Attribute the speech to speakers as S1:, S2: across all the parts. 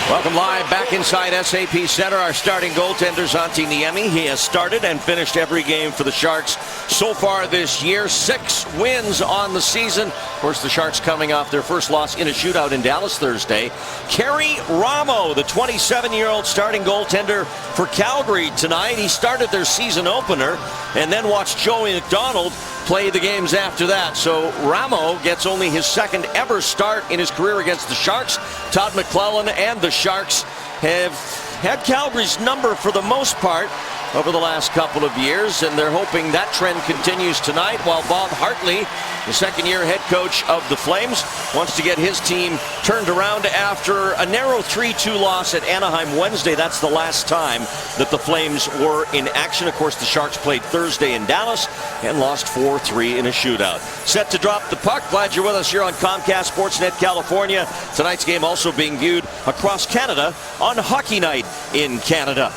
S1: Welcome live back inside SAP Center. Our starting goaltender, Antti Niemi. He has started and finished every game for the Sharks so far this year. 6 wins on the season. Of course, the Sharks coming off their first loss in a shootout in Dallas Thursday. Karri Ramo, the 27-year-old starting goaltender for Calgary tonight. He started their season opener and then watched Joey McDonald play the games after that. So Ramo gets only his second ever start in his career against the Sharks. Todd McLellan and the Sharks have had Calgary's number for the most part over the last couple of years, and they're hoping that trend continues tonight, while Bob Hartley, the second-year head coach of the Flames, wants to get his team turned around after a narrow 3-2 loss at Anaheim Wednesday. That's the last time that the Flames were in action. Of course, the Sharks played Thursday in Dallas and lost 4-3 in a shootout. Set to drop the puck. Glad you're with us here on Comcast Sportsnet California. Tonight's game also being viewed across Canada on Hockey Night in Canada.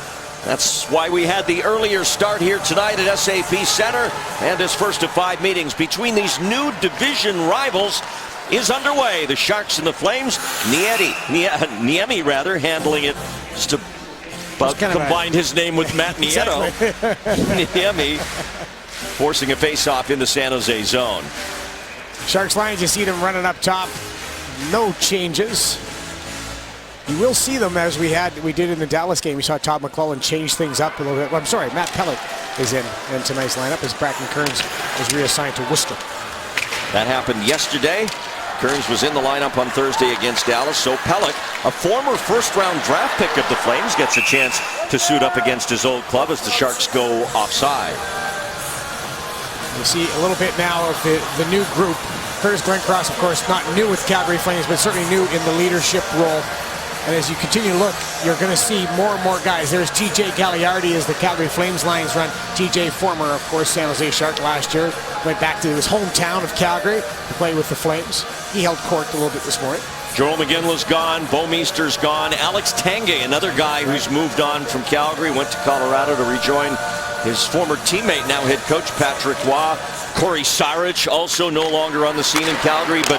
S1: That's why we had the earlier start here tonight at SAP Center, and this first of 5 meetings between these new division rivals is underway. The Sharks and the Flames. Niemi handling it just about combined his name with Matt Nieto. Niemi forcing a face-off in the San Jose zone.
S2: Sharks Lions, you see them running up top. No changes. You will see them as we did in the Dallas game. We saw Todd McLellan change things up a little bit. Well, I'm sorry, Matt Pelech is in tonight's lineup as Bracken Kearns was reassigned to Worcester.
S1: That happened yesterday. Kearns was in the lineup on Thursday against Dallas. So Pelech, a former first-round draft pick of the Flames, gets a chance to suit up against his old club as the Sharks go offside.
S2: You see a little bit now of the new group. Curtis Glencross, of course, not new with Calgary Flames, but certainly new in the leadership role. And as you continue to look, you're going to see more and more guys. There's TJ Gagliardi as the Calgary Flames lines run. TJ, former, of course, San Jose Shark last year. Went back to his hometown of Calgary to play with the Flames. He held court a little bit this morning.
S1: Joel McGinley's gone. Bo Meester's gone. Alex Tanguay, another guy who's moved on from Calgary, went to Colorado to rejoin his former teammate, now head coach Patrick Roy. Corey Sarich also no longer on the scene in Calgary, but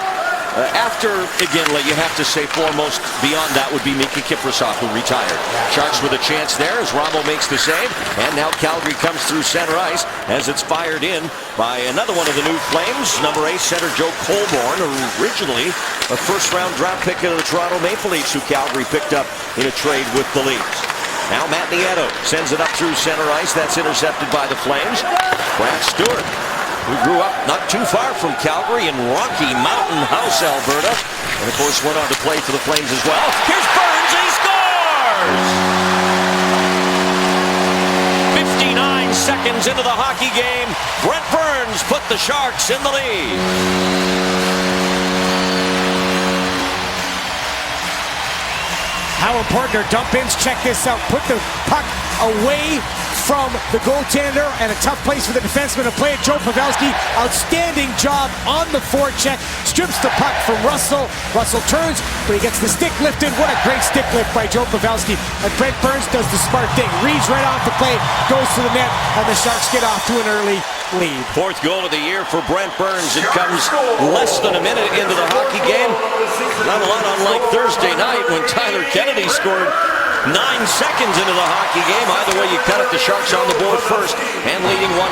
S1: after McGinley, you have to say foremost beyond that would be Mika Kiprasov, who retired. Sharks with a chance there as Ramo makes the save, and now Calgary comes through center ice as it's fired in by another one of the new Flames, number 8 center Joe Colborne, originally a first-round draft pick of the Toronto Maple Leafs, who Calgary picked up in a trade with the Leafs. Now Matt Nieto sends it up through center ice. That's intercepted by the Flames. Brad Stewart, who grew up not too far from Calgary in Rocky Mountain House, Alberta, and of course went on to play for the Flames as well. Here's Burns, he scores! 59 seconds into the hockey game, Brent Burns put the Sharks in the lead.
S2: How important are dump-ins? Check this out. Put the puck away from the goaltender and a tough place for the defenseman to play it. Joe Pavelski, outstanding job on the forecheck. Strips the puck from Russell. Russell turns, but he gets the stick lifted. What a great stick lift by Joe Pavelski. And Brent Burns does the smart thing. Reads right off the play, goes to the net, and the Sharks get off to an early lead.
S1: 4th goal of the year for Brent Burns. It comes less than a minute into the hockey game. Not a lot unlike Thursday night when Tyler Kennedy scored 9 seconds into the hockey game. Either way you cut it, the Sharks on the board first and leading 1-0.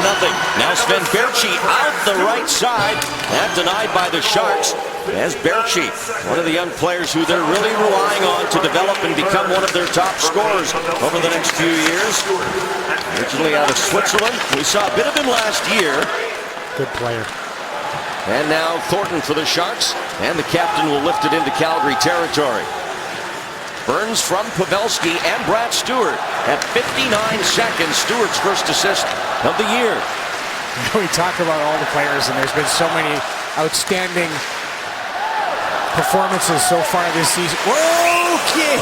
S1: Now Sven Baertschi out the right side. That denied by the Sharks as Baertschi, one of the young players who they're really relying on to develop and become one of their top scorers over the next few years. Originally out of Switzerland. We saw a bit of him last year.
S2: Good player.
S1: And now Thornton for the Sharks, and the captain will lift it into Calgary territory. Burns from Pavelski and Brad Stewart at 59 seconds. Stewart's first assist of the year.
S2: We talk about all the players, and there's been so many outstanding performances so far this season. Okay.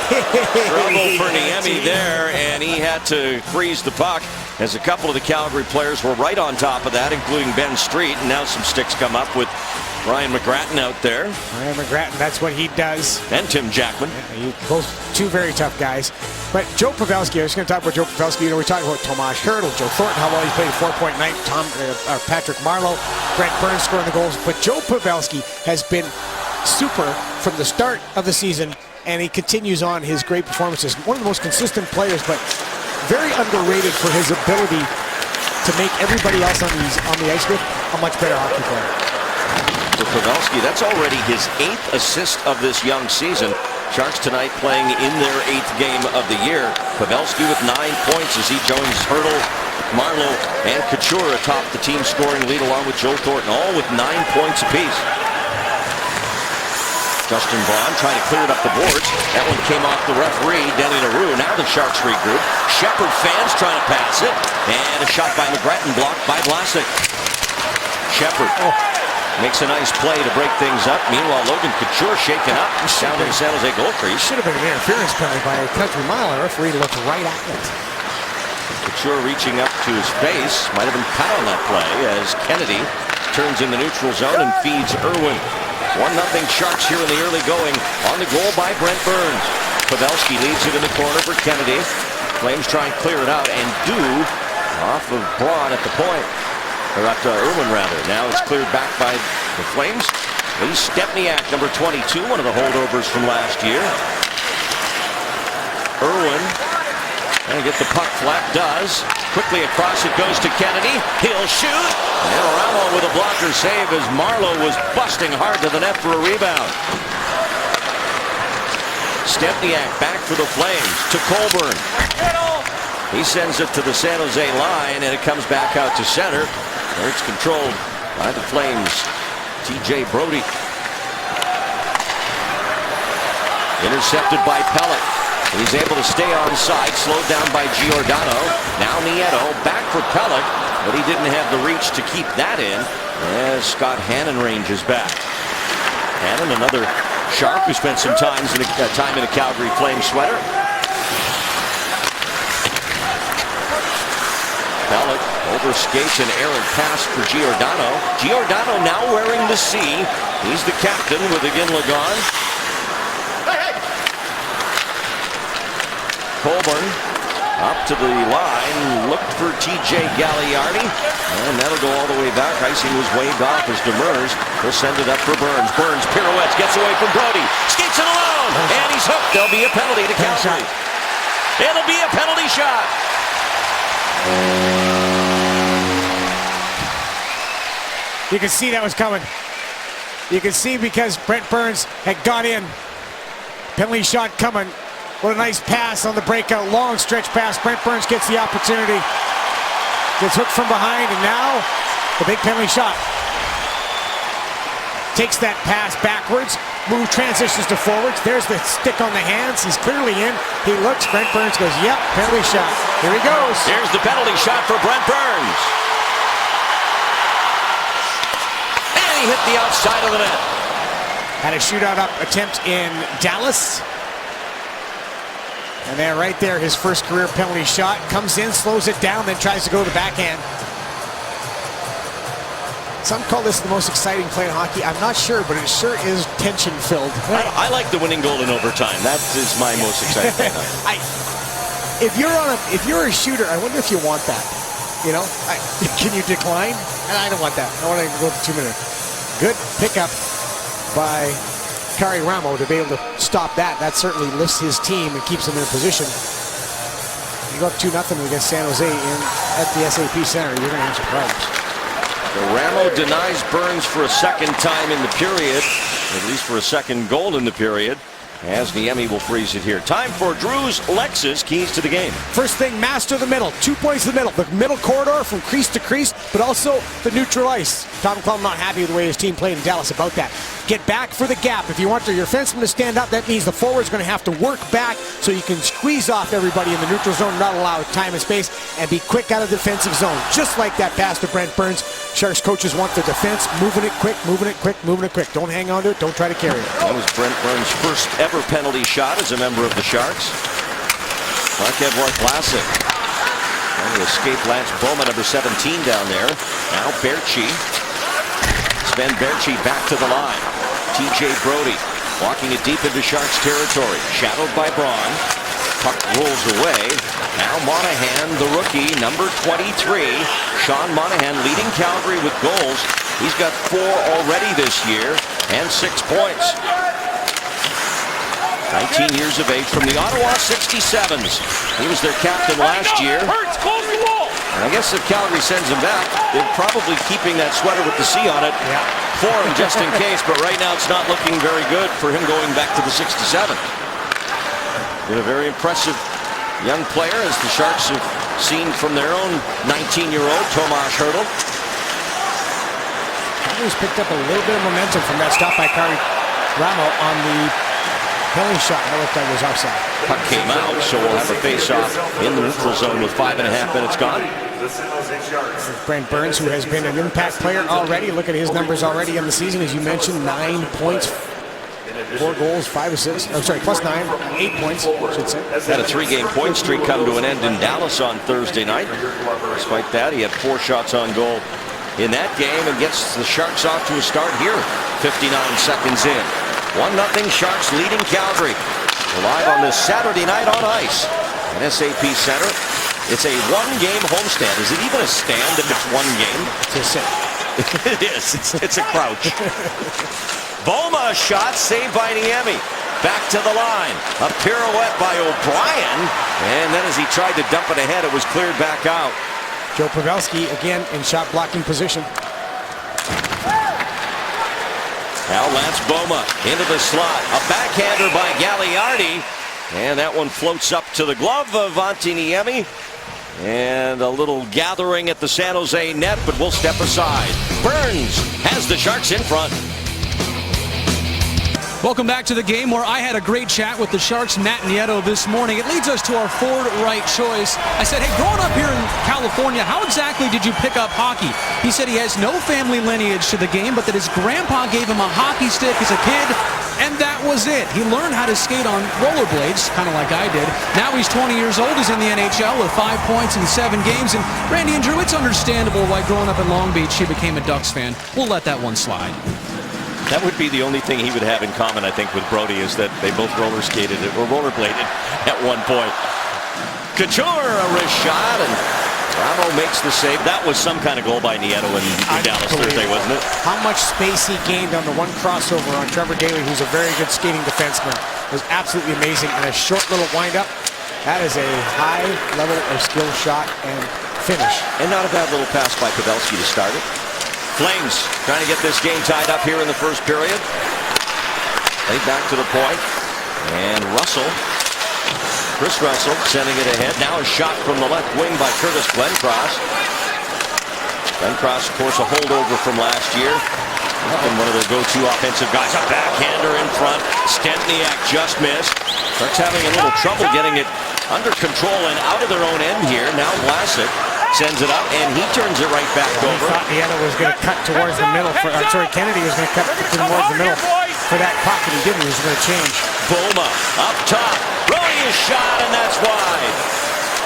S1: Trouble for Niemi there, and he had to freeze the puck as a couple of the Calgary players were right on top of that, including Ben Street, and now some sticks come up with Ryan McGrattan out there.
S2: Ryan McGrattan, that's what he does.
S1: And Tim Jackman.
S2: Yeah, both two very tough guys. But Joe Pavelski, I was going to talk about Joe Pavelski. You know, we talked about Tomas Hertl, Joe Thornton, how well he played 4-point night, Patrick Marleau, Brent Burns scoring the goals. But Joe Pavelski has been super from the start of the season and he continues on his great performances. One of the most consistent players, but very underrated for his ability to make everybody else on the ice with a much better hockey player.
S1: For Pavelski, that's already his 8th assist of this young season. Sharks tonight playing in their 8th game of the year. Pavelski with 9 points as he joins Hertl, Marleau, and Couture atop the team scoring lead along with Joe Thornton, all with 9 points apiece. Justin Braun trying to clear it up the boards. That one came off the referee, Denny LaRue. Now the Sharks regroup. Shepherd fans trying to pass it. And a shot by McGrattan blocked by Vlasic. Shepherd makes a nice play to break things up. Meanwhile, Logan Couture shaken up down in the San Jose goal crease.
S2: Should have been an interference penalty by a country mile. The referee looked right at it.
S1: Couture reaching up to his face. Might have been cut on that play as Kennedy turns in the neutral zone and feeds Irwin. 1-0 Sharks here in the early going. On the goal by Brent Burns. Pavelski leads it in the corner for Kennedy. Flames try and clear it out, and off of Braun at the point. Or up to Irwin, rather. Now it's cleared back by the Flames. Lee Stepniak, number 22, one of the holdovers from last year. Irwin trying to get the puck flat, does. Quickly across it goes to Kennedy. He'll shoot. And Ramo with a blocker save as Marleau was busting hard to the net for a rebound. Stepniak back for the Flames to Colburn. He sends it to the San Jose line, and it comes back out to center. Where it's controlled by the Flames. TJ Brodie. Intercepted by Pelech. He's able to stay onside, slowed down by Giordano. Now Nieto back for Pelech, but he didn't have the reach to keep that in as Scott Hannon ranges back. Hannon, another Shark who spent some time in a Calgary Flames sweater. Pelech over skates, an errant pass for Giordano. Giordano now wearing the C. He's the captain with again Lagon. Colburn up to the line, looked for TJ Gagliardi, and that'll go all the way back. Icing was waved off as Demers will send it up for Burns. Burns pirouettes, gets away from Brodie, skates it alone, and he's hooked. There'll be a penalty to Calgary. It'll be a penalty shot.
S2: You can see that was coming. You can see because Brent Burns had gone in. Penalty shot coming. What a nice pass on the breakout. Long stretch pass. Brent Burns gets the opportunity. Gets hooked from behind, and now the big penalty shot. Takes that pass backwards. Move transitions to forwards. There's the stick on the hands. He's clearly in. He looks. Brent Burns goes, yep, penalty shot. Here he goes.
S1: Here's the penalty shot for Brent Burns. And he hit the outside of the net.
S2: Had a shootout attempt in Dallas. And there, right there, his first career penalty shot. Comes in, slows it down, then tries to go to the backhand. Some call this the most exciting play in hockey. I'm not sure, but it sure is tension-filled.
S1: I like the winning goal in overtime. That is my most exciting thing.
S2: If you're a shooter, I wonder if you want that. You know, can you decline? And I don't want that. I want to go to 2 minutes. Good pickup by Kari Ramo to be able to stop that. That certainly lifts his team and keeps them in position. You go up 2-0 against San Jose at the SAP Center, you're going to have some problems.
S1: Ramo denies Burns for a second time in the period, at least for a second goal in the period, as Niemi will freeze it here. Time for Drew's Lexus keys to the game.
S2: First thing, master the middle. 2 points in the middle. The middle corridor from crease to crease, but also the neutral ice. Tom McClellan not happy with the way his team played in Dallas about that. Get back for the gap. If you want your defenseman to stand up, that means the forward's going to have to work back so you can squeeze off everybody in the neutral zone, not allow time and space, and be quick out of the defensive zone. Just like that pass to Brent Burns. Sharks coaches want the defense moving it quick, moving it quick, moving it quick. Don't hang on to it. Don't try to carry it.
S1: That was Brent Burns' first ever penalty shot as a member of the Sharks. Marc-Edouard Vlasic trying to escape Lance Bowman, number 17 down there. Now Berchi. Sven Berchi back to the line. TJ Brodie walking it deep into Sharks territory. Shadowed by Braun. Puck rolls away. Now Monahan, the rookie, number 23. Sean Monahan leading Calgary with goals. He's got 4 already this year and 6 points. 19 years of age from the Ottawa 67s. He was their captain last year. And I guess if Calgary sends him back, they're probably keeping that sweater with the C on it for him just in case. But right now it's not looking very good for him going back to the 67. Been a very impressive young player, as the Sharks have seen from their own 19-year-old Tomas Hertl.
S2: Calgary's picked up a little bit of momentum from that stop by Kari Ramo on the penalty shot. That looked like it was offside.
S1: Puck came out, so we'll have a face-off in the neutral zone with 5.5 minutes gone.
S2: Brent Burns, who has been an impact player already. Look at his numbers already in the season. As you mentioned, 9 points, 4 goals, 5 assists. I'm sorry, plus 9, 8 points, I should say.
S1: Had a 3-game point streak come to an end in Dallas on Thursday night. Despite that, he had 4 shots on goal in that game and gets the Sharks off to a start here. 59 seconds in. 1-0 Sharks leading Calgary. We're live on this Saturday night on ice at SAP Center. It's a 1-game homestand. Is it even a stand if it's 1 game?
S2: It's a sit.
S1: It is. It's a crouch. Boma shot saved by Niemi. Back to the line. A pirouette by O'Brien. And then as he tried to dump it ahead, it was cleared back out.
S2: Joe Pavelski again in shot blocking position.
S1: Now Lance Boma into the slot. A backhander by Gagliardi. And that one floats up to the glove of Antti Niemi. And a little gathering at the San Jose net, but we'll step aside. Burns has the Sharks in front.
S3: Welcome back to the game, where I had a great chat with the Sharks' Matt Nieto this morning. It leads us to our forward right choice. I said, hey, growing up here in California, how exactly did you pick up hockey? He said he has no family lineage to the game, but that his grandpa gave him a hockey stick as a kid, and that was it. He learned how to skate on rollerblades, kind of like I did. Now he's 20 years old. He's in the NHL with 5 points in 7 games. And Randy and Drew, it's understandable why growing up in Long Beach, he became a Ducks fan. We'll let that one slide.
S1: That would be the only thing he would have in common, I think, with Brody, is that they both roller skated or rollerbladed at one point. Couture, a wrist shot, and Ramo makes the save. That was some kind of goal by Nieto in Dallas Thursday, wasn't it?
S2: How much space he gained on the one crossover on Trevor Daley, who's a very good skating defenseman. It was absolutely amazing. And a short little windup. That is a high level of skill shot and finish.
S1: And not a bad little pass by Pavelski to start it. Flames trying to get this game tied up here in the first period. Played back to the point. And Chris Russell sending it ahead. Now a shot from the left wing by Curtis Glencross. Glencross, of course, a holdover from last year. And one of their go-to offensive guys. A backhander in front. Stempniak just missed. Starts having a little trouble getting it under control and out of their own end here. Now Vlasic sends it up, and he turns it right back over.
S2: He thought Nieto was going to cut towards the middle. Kennedy was going to cut towards the middle for that puck, and he didn't. He was going to change.
S1: Boma up top. Brilliant shot, and that's wide.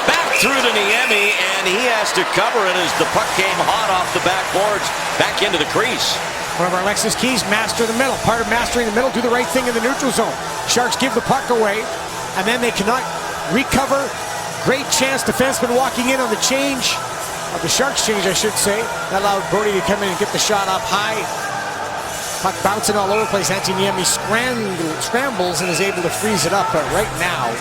S1: Back through to Niemi, and he has to cover it as the puck came hot off the backboards back into the crease.
S2: One of our Alexis keys, master the middle. Part of mastering the middle, do the right thing in the neutral zone. Sharks give the puck away, and then they cannot recover. Great chance, defenseman walking in on the change, of the Sharks change, I should say. That allowed Brody to come in and get the shot up high. Puck bouncing all over the place. Antti Niemi scrambles and is able to freeze it up. But right now,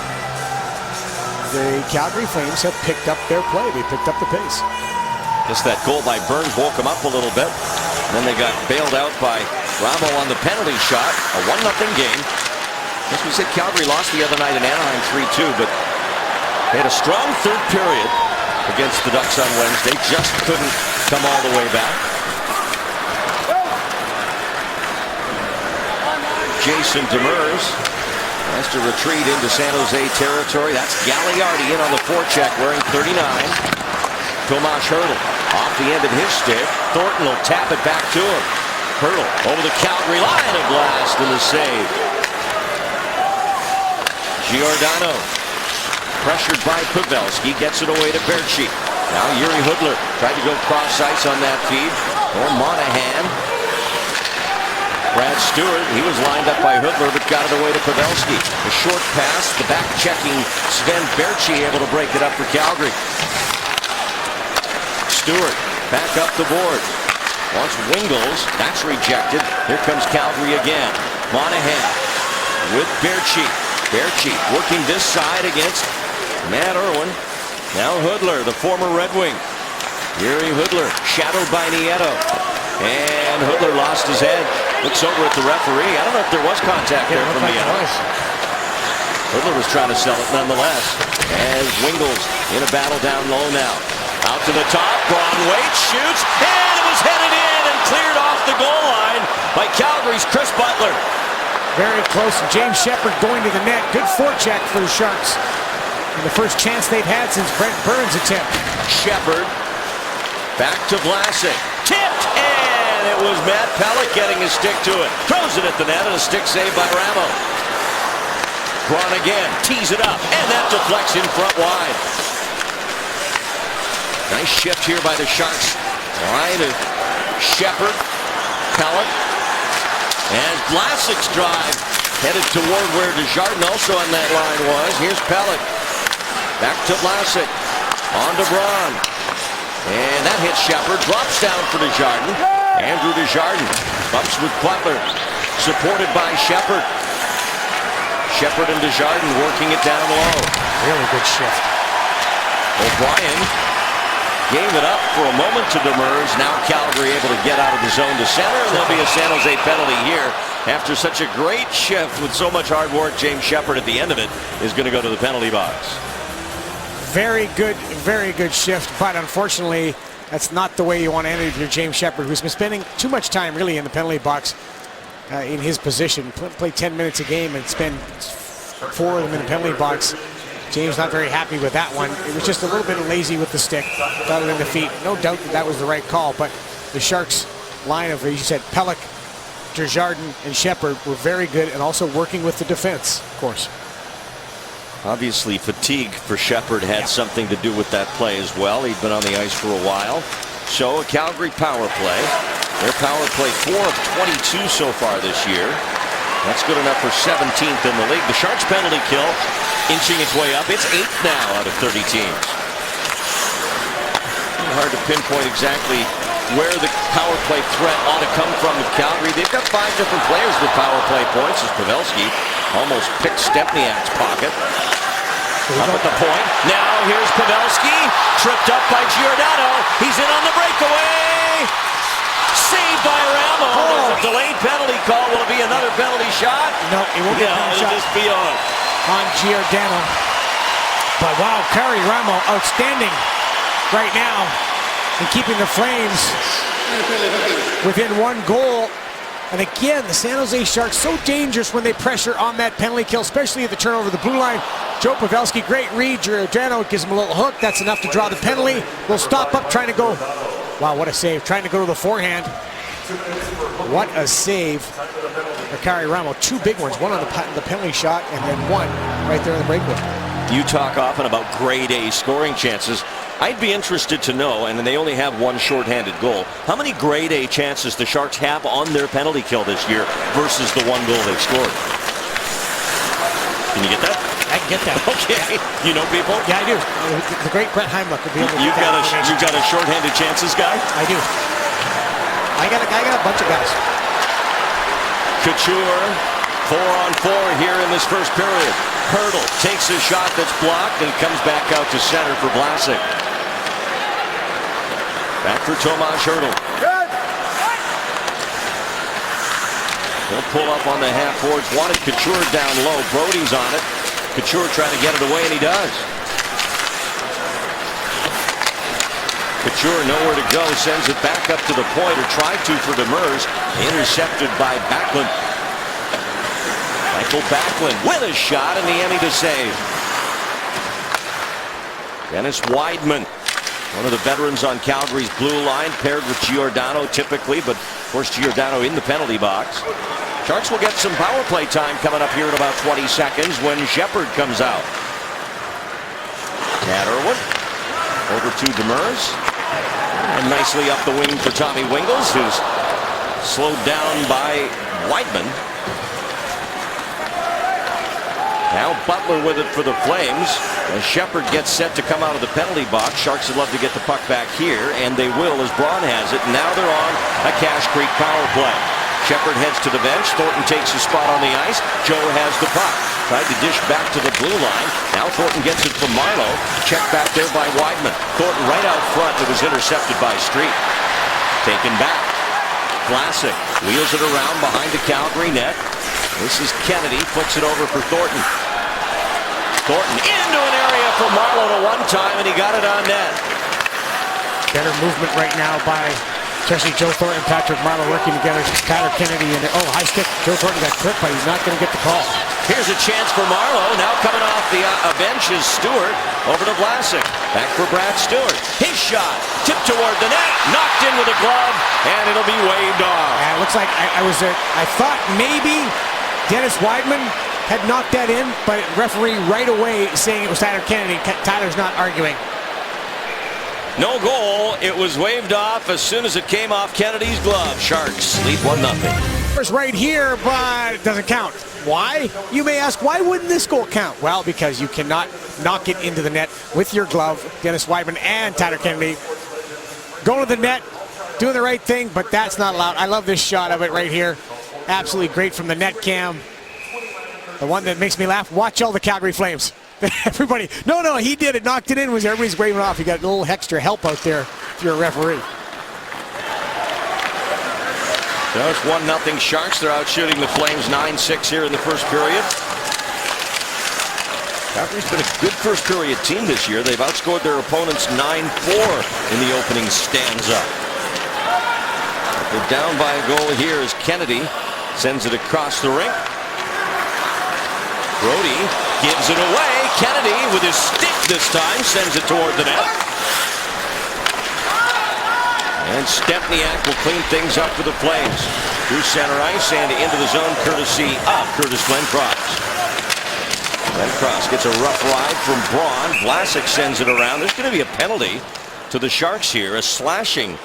S2: the Calgary Flames have picked up their play. They picked up the pace.
S1: Just that goal by Burns woke them up a little bit. And then they got bailed out by Ramo on the penalty shot. A 1-0 game. As we said, Calgary lost the other night in Anaheim 3-2, but they had a strong third period against the Ducks on Wednesday. Just couldn't come all the way back. Jason Demers has to retreat into San Jose territory. That's Gagliardi in on the forecheck wearing 39. Tomas Hertl off the end of his stick. Thornton will tap it back to him. Hertl over the Calgary line, a blast and a save. Giordano pressured by Pavelski, gets it away to Berchi. Now Yuri Hudler tried to go cross ice on that feed. Or Monahan. Brad Stewart, he was lined up by Hudler but got it away to Pavelski. A short pass, the back checking Sven Berchi able to break it up for Calgary. Stewart back up the board. Wants Wingles, that's rejected. Here comes Calgary again. Monahan with Berchi. Baertschi working this side against Matt Irwin. Now Hudler, the former Red Wing. Jiri Hudler, shadowed by Nieto. And Hudler lost his head. Looks over at the referee. I don't know if there was contact there from Nieto. Hudler was trying to sell it nonetheless. As Wingels in a battle down low now. Out to the top. Braun waits, shoots, and it was headed in and cleared off the goal line by Calgary's Chris Butler.
S2: Very close. James Sheppard going to the net. Good forecheck for the Sharks. And the first chance they've had since Brent Burns' attempt.
S1: Sheppard back to Vlasic. Tipped, and it was Matt Pelech getting his stick to it. Throws it at the net, and a stick save by Ramo. Braun again, tees it up, and that deflects in front wide. Nice shift here by the Sharks. Line of Sheppard, Pelech, and Vlasic's drive headed toward where Desjardins also on that line was. Here's Pelech. Back to Vlasic. On to Braun. And that hits Sheppard. Drops down for Desjardins. Andrew Desjardins bumps with Butler. Supported by Sheppard. Sheppard and Desjardins working it down low.
S2: Really good shift.
S1: O'Brien gave it up for a moment to Demers. Now Calgary able to get out of the zone to center. And there'll be a San Jose penalty here. After such a great shift with so much hard work, James Sheppard at the end of it is going to go to the penalty box.
S2: Very good shift, but unfortunately, that's not the way you want to end it if you're James Sheppard, who's been spending too much time really in the penalty box in his position. Play 10 minutes a game and spend 4 of them in the penalty box. James not very happy with that one. It was just a little bit lazy with the stick, got it in the feet. No doubt that was the right call, but the Sharks line of, as you said, Pelech, Desjardins, and Sheppard were very good and also working with the defense, of course.
S1: Obviously, fatigue for Sheppard had something to do with that play as well. He'd been on the ice for a while. So a Calgary power play. Their power play 4 of 22 so far this year. That's good enough for 17th in the league. The Sharks penalty kill inching its way up. It's 8th now out of 30 teams. Hard to pinpoint exactly where the power play threat ought to come from with Calgary. They've got 5 different players with power play points as Pavelski almost picked Stempniak's pocket. Up at the point. Now here's Pavelski. Tripped up by Giordano. He's in on the breakaway. Saved by Ramo. There's a delayed penalty call. Will it be another penalty shot?
S2: No, it won't be a penalty shot.
S1: It'll just be
S2: on Giordano. But wow, Karri Ramo outstanding right now in keeping the Flames within 1 goal. And again, the San Jose Sharks so dangerous when they pressure on that penalty kill, especially at the turnover of the blue line. Joe Pavelski, great read. Giordano gives him a little hook. That's enough to draw the penalty. We'll stop up trying to go. Wow, what a save. Trying to go to the forehand. What a save for Karri Ramo. 2 big ones. One on the penalty shot and then one right there in the breakaway.
S1: You talk often about grade A scoring chances. I'd be interested to know, and they only have 1 shorthanded goal, how many grade A chances the Sharks have on their penalty kill this year versus the 1 goal they've scored. Can you get that?
S2: I can get that.
S1: Okay. You know people?
S2: Yeah, I do. The great Brett Heimlich would be able to
S1: You've got a shorthanded chances guy?
S2: I do. I got a bunch of guys.
S1: Couture, 4-on-4 here in this first period. Hurdle takes a shot that's blocked and comes back out to center for Vlasic. Back for Tomas Hurdle. He'll pull up on the half boards. Wanted Couture down low. Brody's on it. Couture trying to get it away, and he does. Couture nowhere to go. Sends it back up to the point, or tried to for Demers. Intercepted by Backlund. Michael Backlund with a shot, and the Emmy to save. Dennis Wideman, one of the veterans on Calgary's blue line, paired with Giordano typically, but of course Giordano in the penalty box. Sharks will get some power play time coming up here in about 20 seconds when Sheppard comes out. Matt Irwin over to Demers. And nicely up the wing for Tommy Wingels, who's slowed down by Wideman. Now Butler with it for the Flames. As Sheppard gets set to come out of the penalty box. Sharks would love to get the puck back here, and they will as Braun has it. Now they're on a Cache Creek power play. Shepard heads to the bench. Thornton takes his spot on the ice. Joe has the puck. Tried to dish back to the blue line. Now Thornton gets it from Marleau. Checked back there by Wideman. Thornton right out front. It was intercepted by Street. Taken back. Vlasic wheels it around behind the Calgary net. This is Kennedy. Puts it over for Thornton. Thornton into an area for Marleau to one time, and he got it on net.
S2: Better movement right now by especially Joe Thornton and Patrick Marleau working together. Tyler Kennedy and high stick. Joe Thornton got clipped, but he's not going to get the call.
S1: Here's a chance for Marleau. Now coming off the bench is Stewart. Over to Vlasic. Back for Brad Stewart. His shot. Tipped toward the net. Knocked in with a glove. And it'll be waved off.
S2: It looks like I thought maybe Dennis Wideman had knocked that in, but referee right away saying it was Tyler Kennedy. Tyler's not arguing.
S1: No goal. It was waved off as soon as it came off Kennedy's glove. Sharks lead 1-0.
S2: It's right here, but it doesn't count. Why? You may ask, why wouldn't this goal count? Well, because you cannot knock it into the net with your glove. Dennis Wideman and Tyler Kennedy going to the net, doing the right thing, but that's not allowed. I love this shot of it right here. Absolutely great from the net cam. The one that makes me laugh, watch all the Calgary Flames. Everybody, no, he did it, knocked it in, was everybody's waving off. You got a little extra help out there if you're a referee.
S1: So it's 1-0 Sharks. They're out shooting the Flames 9-6 here in the first period. Calgary's been a good first period team this year. They've outscored their opponents 9-4 in the opening stanza. They're down by a goal here as Kennedy sends it across the rink. Brody gives it away. Kennedy with his stick this time sends it toward the net. And Stempniak will clean things up for the Flames. Through center ice and into the zone courtesy of Curtis Glencross. Glencross gets a rough ride from Braun. Vlasic sends it around. There's going to be a penalty to the Sharks here. A slashing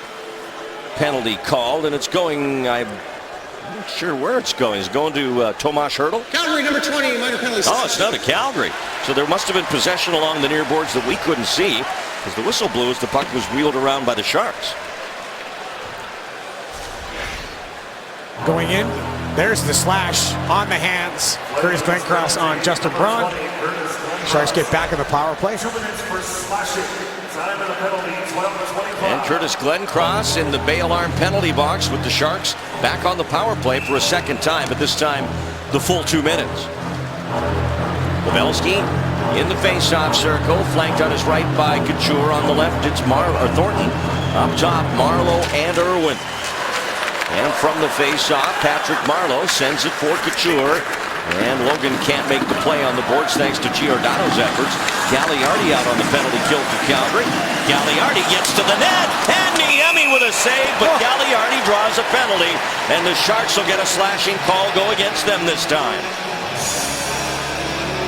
S1: penalty called, and it's going, I'm not sure where it's going. It's going to Tomas Hertl.
S4: Calgary number 20, minor penalty.
S1: Oh, it's not a Calgary. So there must have been possession along the near boards that we couldn't see, because the whistle blew as the puck was wheeled around by the Sharks.
S2: Going in, there's the slash on the hands. Curtis Glencross on Justin Braun. Sharks get back in the power play.
S1: And Curtis Glencross in the bail arm penalty box with the Sharks back on the power play for a second time, but this time the full 2 minutes. Pavelski in the face-off circle, flanked on his right by Couture. On the left, it's Thornton. Up top, Marleau and Irwin. And from the face-off, Patrick Marleau sends it for Couture. And Logan can't make the play on the boards thanks to Giordano's efforts. Gagliardi out on the penalty kill for Calgary. Gagliardi gets to the net, and Niemi with a save, but Gagliardi draws a penalty, and the Sharks will get a slashing call go against them this time.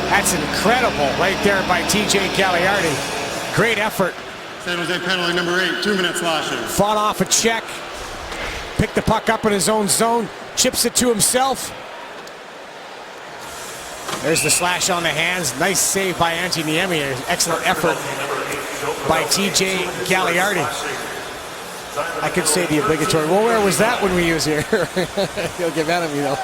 S2: That's incredible right there by TJ Gagliardi. Great effort.
S4: San Jose penalty number 8, 2 minute slashing.
S2: Fought off a check. Picked the puck up in his own zone. Chips it to himself. There's the slash on the hands. Nice save by Antti Niemi. Excellent effort by TJ Gagliardi. I could say the obligatory. Well, where was that when we use here? He'll give at him, you know.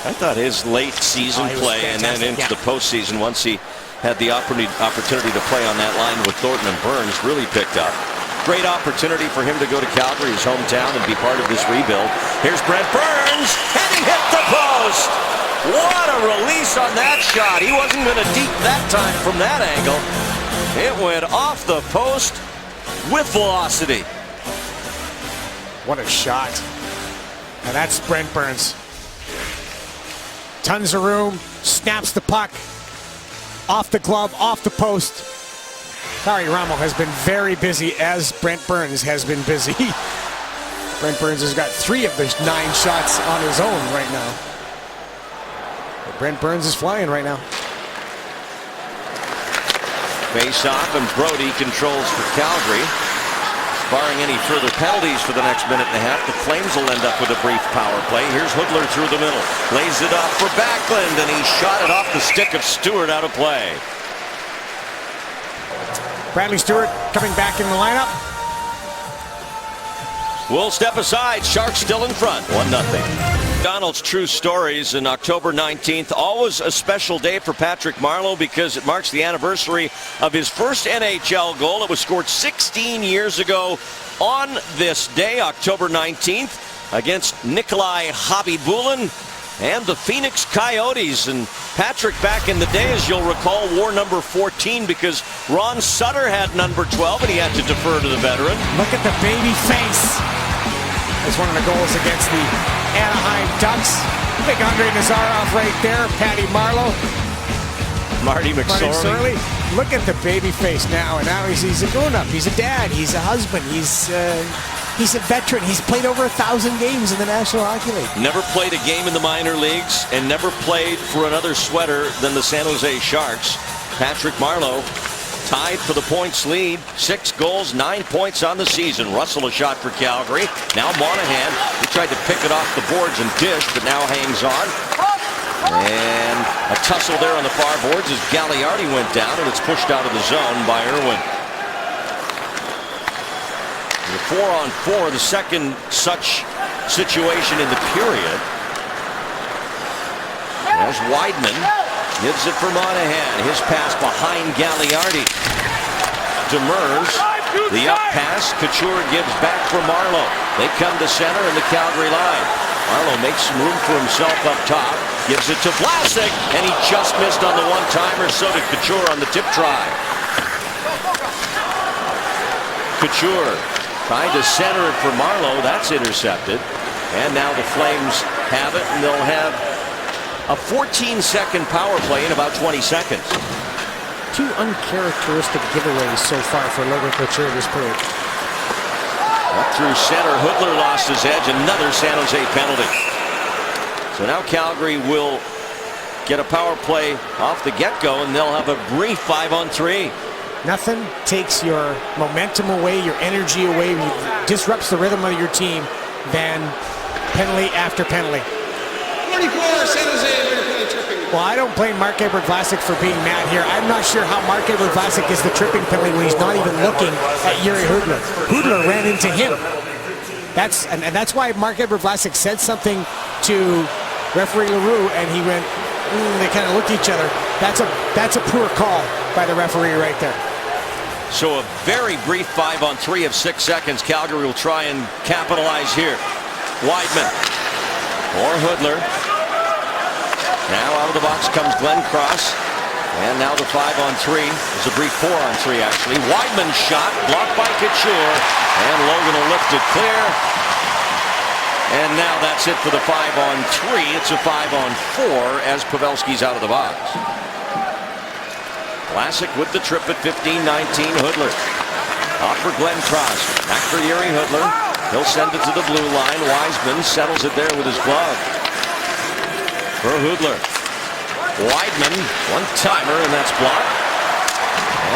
S1: I thought his late season play and then into the postseason, once he had the opportunity to play on that line with Thornton and Burns, really picked up. Great opportunity for him to go to Calgary, his hometown, and be part of this rebuild. Here's Brent Burns, and he hit the post. What a release on that shot. He wasn't going to deep that time from that angle. It went off the post with velocity.
S2: What a shot. And that's Brent Burns. Tons of room, snaps the puck, off the glove, off the post. Kari Ramo has been very busy, as Brent Burns has been busy. Brent Burns has got 3 of the 9 shots on his own right now. But Brent Burns is flying right now.
S1: Face off, and Brody controls for Calgary. Barring any further penalties for the next minute and a half, the Flames will end up with a brief power play. Here's Hoodler through the middle. Lays it off for Backlund, and he shot it off the stick of Stewart out of play.
S2: Bradley Stewart coming back in the lineup.
S1: will step aside. Sharks still in front, 1-0. Donald's True Stories in October 19th. Always a special day for Patrick Marleau because it marks the anniversary of his first NHL goal. It was scored 16 years ago on this day, October 19th, against Nikolai Khabibulin and the Phoenix Coyotes. And Patrick, back in the day, as you'll recall, wore number 14 because Ron Sutter had number 12 and he had to defer to the veteran.
S2: Look at the baby face. That's one of the goals against the Anaheim Ducks. Big Andre Nazarov right there. Patty Marleau.
S1: Marty McSorley.
S2: Look at the baby face now. And now he's a grown-up. He's a dad. He's a husband. He's a veteran. He's played over 1,000 games in the National Hockey League.
S1: Never played a game in the minor leagues and never played for another sweater than the San Jose Sharks. Patrick Marleau tied for the points lead. 6 goals, 9 points on the season. Russell a shot for Calgary. Now Monahan. He tried to pick it off the boards and dish, but now hangs on. And a tussle there on the far boards as Gagliardi went down, and it's pushed out of the zone by Irwin. The 4-on-4, the second such situation in the period. There's Wideman. Gives it for Monahan. His pass behind Gagliardi. Demers. The up pass. Couture gives back for Marleau. They come to center in the Calgary line. Marleau makes some room for himself up top. Gives it to Vlasic. And he just missed on the one-timer. So did Couture on the tip try. Couture trying to center it for Marleau. That's intercepted. And now the Flames have it, and they'll have a 14-second power play in about 20 seconds.
S2: 2 uncharacteristic giveaways so far for Logan Couture this period.
S1: Up through center, Hudler lost his edge. Another San Jose penalty. So now Calgary will get a power play off the get-go, and they'll have a brief 5-on-3.
S2: Nothing takes your momentum away, your energy away, disrupts the rhythm of your team than penalty after penalty.
S4: 44, San Jose, tripping.
S2: Well, I don't blame Marc-Edouard Vlasic for being mad here. I'm not sure how Marc-Edouard Vlasic gets the tripping penalty when he's not even looking at Jiri Hudler. Hudler ran into him. That's why Marc-Edouard Vlasic said something to referee Leroux, and he went, they kind of looked at each other. That's a poor call by the referee right there.
S1: So a very brief 5-on-3 of 6 seconds. Calgary will try and capitalize here. Wideman or Hudler. Now out of the box comes Glenn Cross. And now the 5-on-3. There's a brief 4-on-3 actually. Wideman's shot blocked by Couture. And Logan will lift it clear. And now that's it for the 5-on-3. It's a 5-on-4 as Pavelski's out of the box. Vlasic with the trip at 15-19. Hudler. Off for Glenn Cross. Back for Jiri Hudler. He'll send it to the blue line. Wiseman settles it there with his glove. For Hudler. Wideman. One-timer, and that's blocked.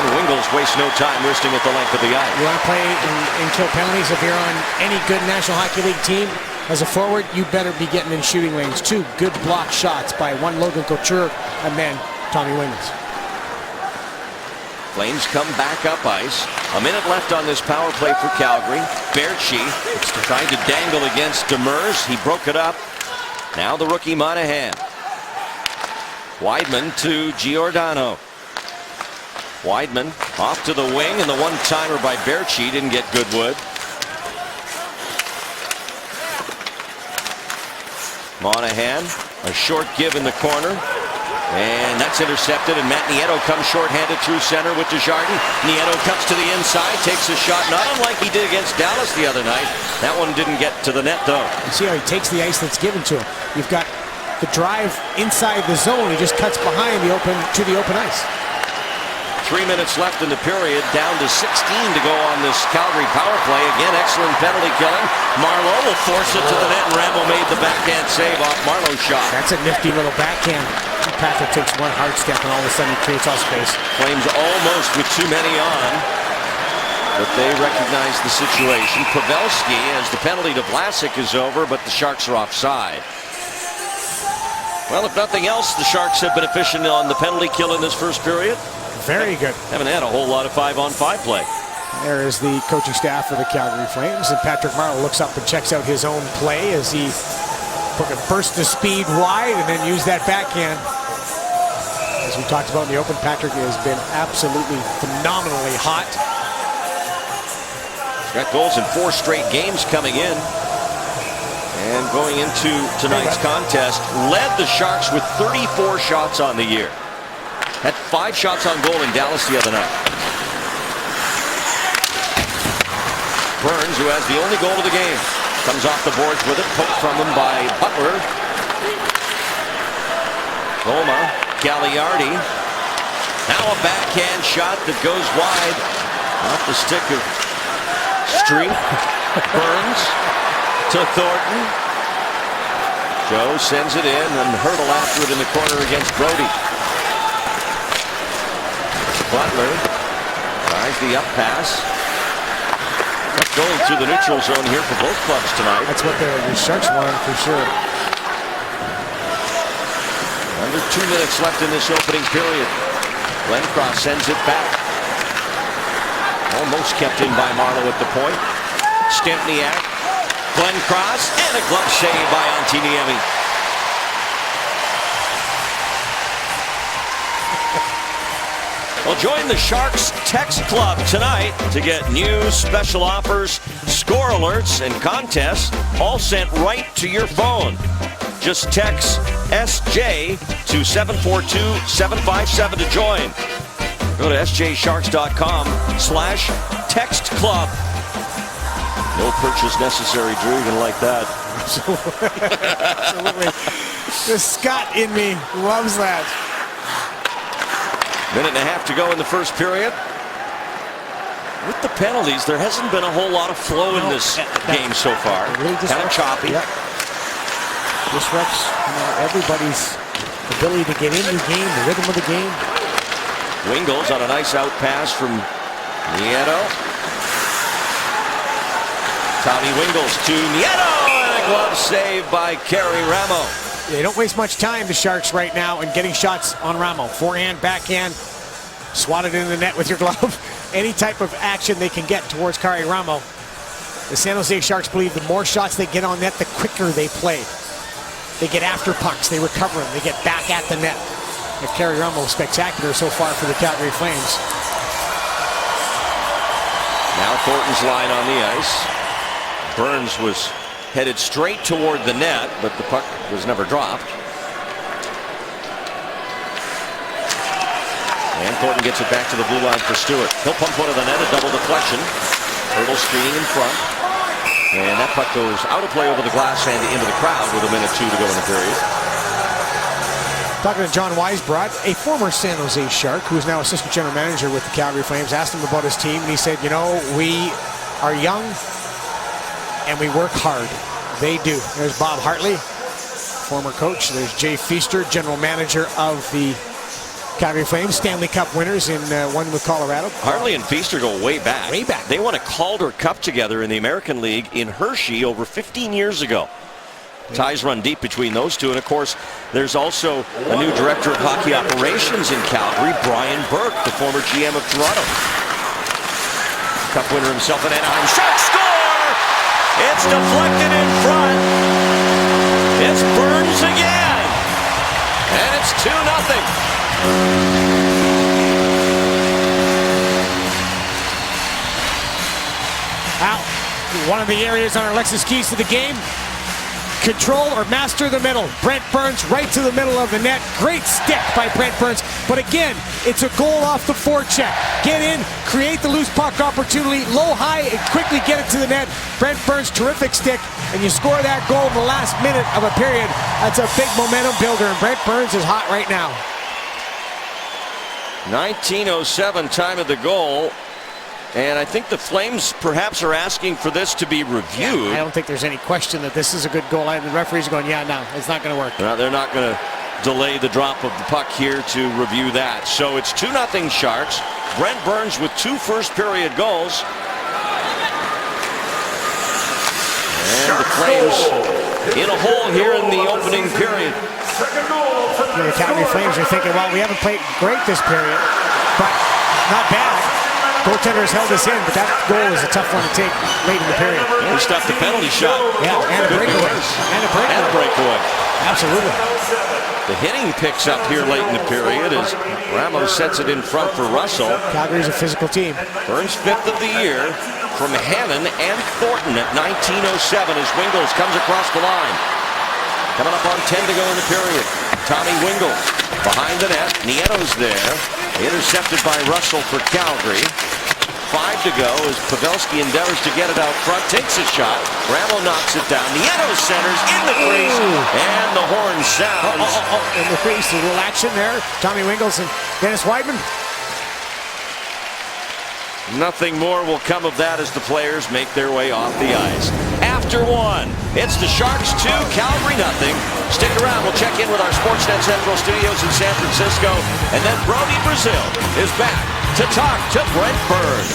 S1: And Wingels wastes no time wristing at the length of the ice.
S2: You want to play and kill penalties if you're on any good National Hockey League team? As a forward, you better be getting in shooting lanes. 2 good block shots by one Logan Couture and then Tommy Wingels.
S1: Flames come back up ice. A minute left on this power play for Calgary. Baertschi trying to dangle against Demers. He broke it up. Now the rookie Monahan. Wideman to Giordano. Wideman off to the wing, and the one-timer by Baertschi didn't get Goodwood. Monahan, a short give in the corner. And that's intercepted, and Matt Nieto comes shorthanded through center with Desjardins. Nieto cuts to the inside, takes a shot, not unlike he did against Dallas the other night. That one didn't get to the net, though.
S2: You see how he takes the ice that's given to him. You've got the drive inside the zone. He just cuts behind the open ice.
S1: 3 minutes left in the period, down to 16 to go on this Calgary power play. Again, excellent penalty killing. Marleau will force it to the net, and Rambo made the backhand save off Marleau's shot.
S2: That's a nifty little backhand. Patrick takes one hard step, and all of a sudden he creates all space.
S1: Flames almost with too many on, but they recognize the situation. Pavelski, as the penalty to Vlasic is over, but the Sharks are offside. Well, if nothing else, the Sharks have been efficient on the penalty kill in this first period.
S2: Very good.
S1: Haven't had a whole lot of 5-on-5 play.
S2: There is the coaching staff for the Calgary Flames, and Patrick Marleau looks up and checks out his own play as he took a burst of speed wide and then used that backhand. As we talked about in the open, Patrick has been absolutely phenomenally hot.
S1: He's got goals in 4 straight games coming in. And going into tonight's contest, led the Sharks with 34 shots on the year. Had 5 shots on goal in Dallas the other night. Burns, who has the only goal of the game, comes off the boards with it, poked from him by Butler. Roma, Gagliardi. Now a backhand shot that goes wide off the stick of Street. Burns to Thornton. Joe sends it in and Hurdle after it in the corner against Brody. Butler tries the up pass. Going through the neutral zone here for both clubs tonight.
S2: That's what the Sharks wanted for sure.
S1: Under 2 minutes left in this opening period. Glencross sends it back. Almost kept in by Marleau at the point. Stempniak, Glencross, and a glove save by Antiniemi. Well, join the Sharks Text Club tonight to get news, special offers, score alerts, and contests all sent right to your phone. Just text SJ to 742-757 to join. Go to sjsharks.com/text club. No purchase necessary, Drew. You're gonna like that.
S2: Absolutely. The Scott in me loves that.
S1: Minute and a half to go in the first period. With the penalties, there hasn't been a whole lot of flow in this game so far.
S2: Really
S1: kind of choppy.
S2: Yep. Disrupts everybody's ability to get into the game, the rhythm of the game.
S1: Wingles on a nice out pass from Nieto. Tommy Wingles to Nieto, and a glove save by Kerry Ramo.
S2: They don't waste much time, the Sharks, right now, in getting shots on Ramo. Forehand, backhand, swatted into the net with your glove. Any type of action they can get towards Kerry Ramo. The San Jose Sharks believe the more shots they get on net, the quicker they play. They get after pucks, they recover them, they get back at the net. And Kerry Ramo spectacular so far for the Calgary Flames.
S1: Now Thornton's line on the ice. Burns was headed straight toward the net, but the puck was never dropped. And Thornton gets it back to the blue line for Stewart. He'll pump one of the net, a double deflection. Hurdle screening in front. And that puck goes out of play over the glass and into the crowd with 1:02 to go in the period.
S2: Talking to John Weisbrod, a former San Jose Shark, who is now assistant general manager with the Calgary Flames, asked him about his team, and he said, you know, we are young and we work hard. They do. There's Bob Hartley, former coach. There's Jay Feaster, general manager of the Calgary Flames, Stanley Cup winners in one with Colorado.
S1: Hartley and Feaster go way back.
S2: Way back.
S1: They won a Calder Cup together in the American League in Hershey over 15 years ago. Ties run deep between those two. And, of course, there's also a new director of hockey operations in Calgary, Brian Burke, the former GM of Toronto. Cup winner himself in Anaheim. Sharks score! It's deflected in front. It's Burns again. And it's 2-0.
S2: Out. One of the areas on our Lexus keys to the game. Control or master the middle. Brent Burns right to the middle of the net. Great stick by Brent Burns. But again, it's a goal off the forecheck. Get in, create the loose puck opportunity, low, high, and quickly get it to the net. Brent Burns, terrific stick, and you score that goal in the last minute of a period. That's a big momentum builder, and Brent Burns is hot right now.
S1: 19:07 time of the goal. And I think the Flames perhaps are asking for this to be reviewed.
S2: I don't think there's any question that this is a good goal. The referees are going, yeah, no, it's not going to work.
S1: They're not going to delay the drop of the puck here to review that. So it's 2-0 Sharks. Brent Burns with 2 first-period goals. And the Flames in a hole here in the opening period.
S2: The Calgary Flames are thinking, well, we haven't played great this period, but not bad. Goaltender has held us in, but that goal is a tough one to take late in the period.
S1: He stopped the penalty shot.
S2: Yeah, and a breakaway.
S1: And a breakaway.
S2: Absolutely.
S1: The hitting picks up here late in the period as Ramos sets it in front for Russell.
S2: Calgary's a physical team.
S1: Burns 5th of the year from Hannon and Thornton at 19:07 as Wingels comes across the line. Coming up on 10 to go in the period. Tommy Wingels behind the net. Nieto's there. Intercepted by Russell for Calgary. 5 to go as Pavelski endeavors to get it out front. Takes a shot. Ramo knocks it down. Nieto centers in the crease. And the horn sounds.
S2: In the crease. A little action there. Tommy Wingels and Dennis Weidman.
S1: Nothing more will come of that as the players make their way off the ice. After one, it's the Sharks 2, Calgary nothing. Stick around, we'll check in with our Sportsnet Central studios in San Francisco. And then Brody Brazil is back to talk to Brent Burns.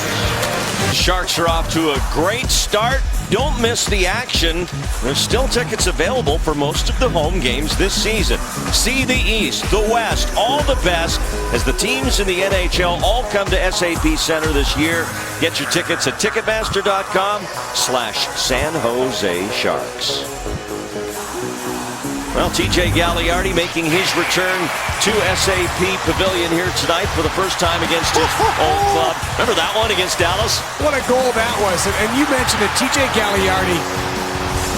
S1: Sharks are off to a great start. Don't miss the action. There's still tickets available for most of the home games this season. See the East, the West, all the best as the teams in the NHL all come to SAP Center this year. Get your tickets at Ticketmaster.com/San Jose Sharks. Well, TJ Gagliardi making his return to SAP Pavilion here tonight for the first time against his old club. Remember that one against Dallas?
S2: What a goal that was. And you mentioned it, TJ Gagliardi,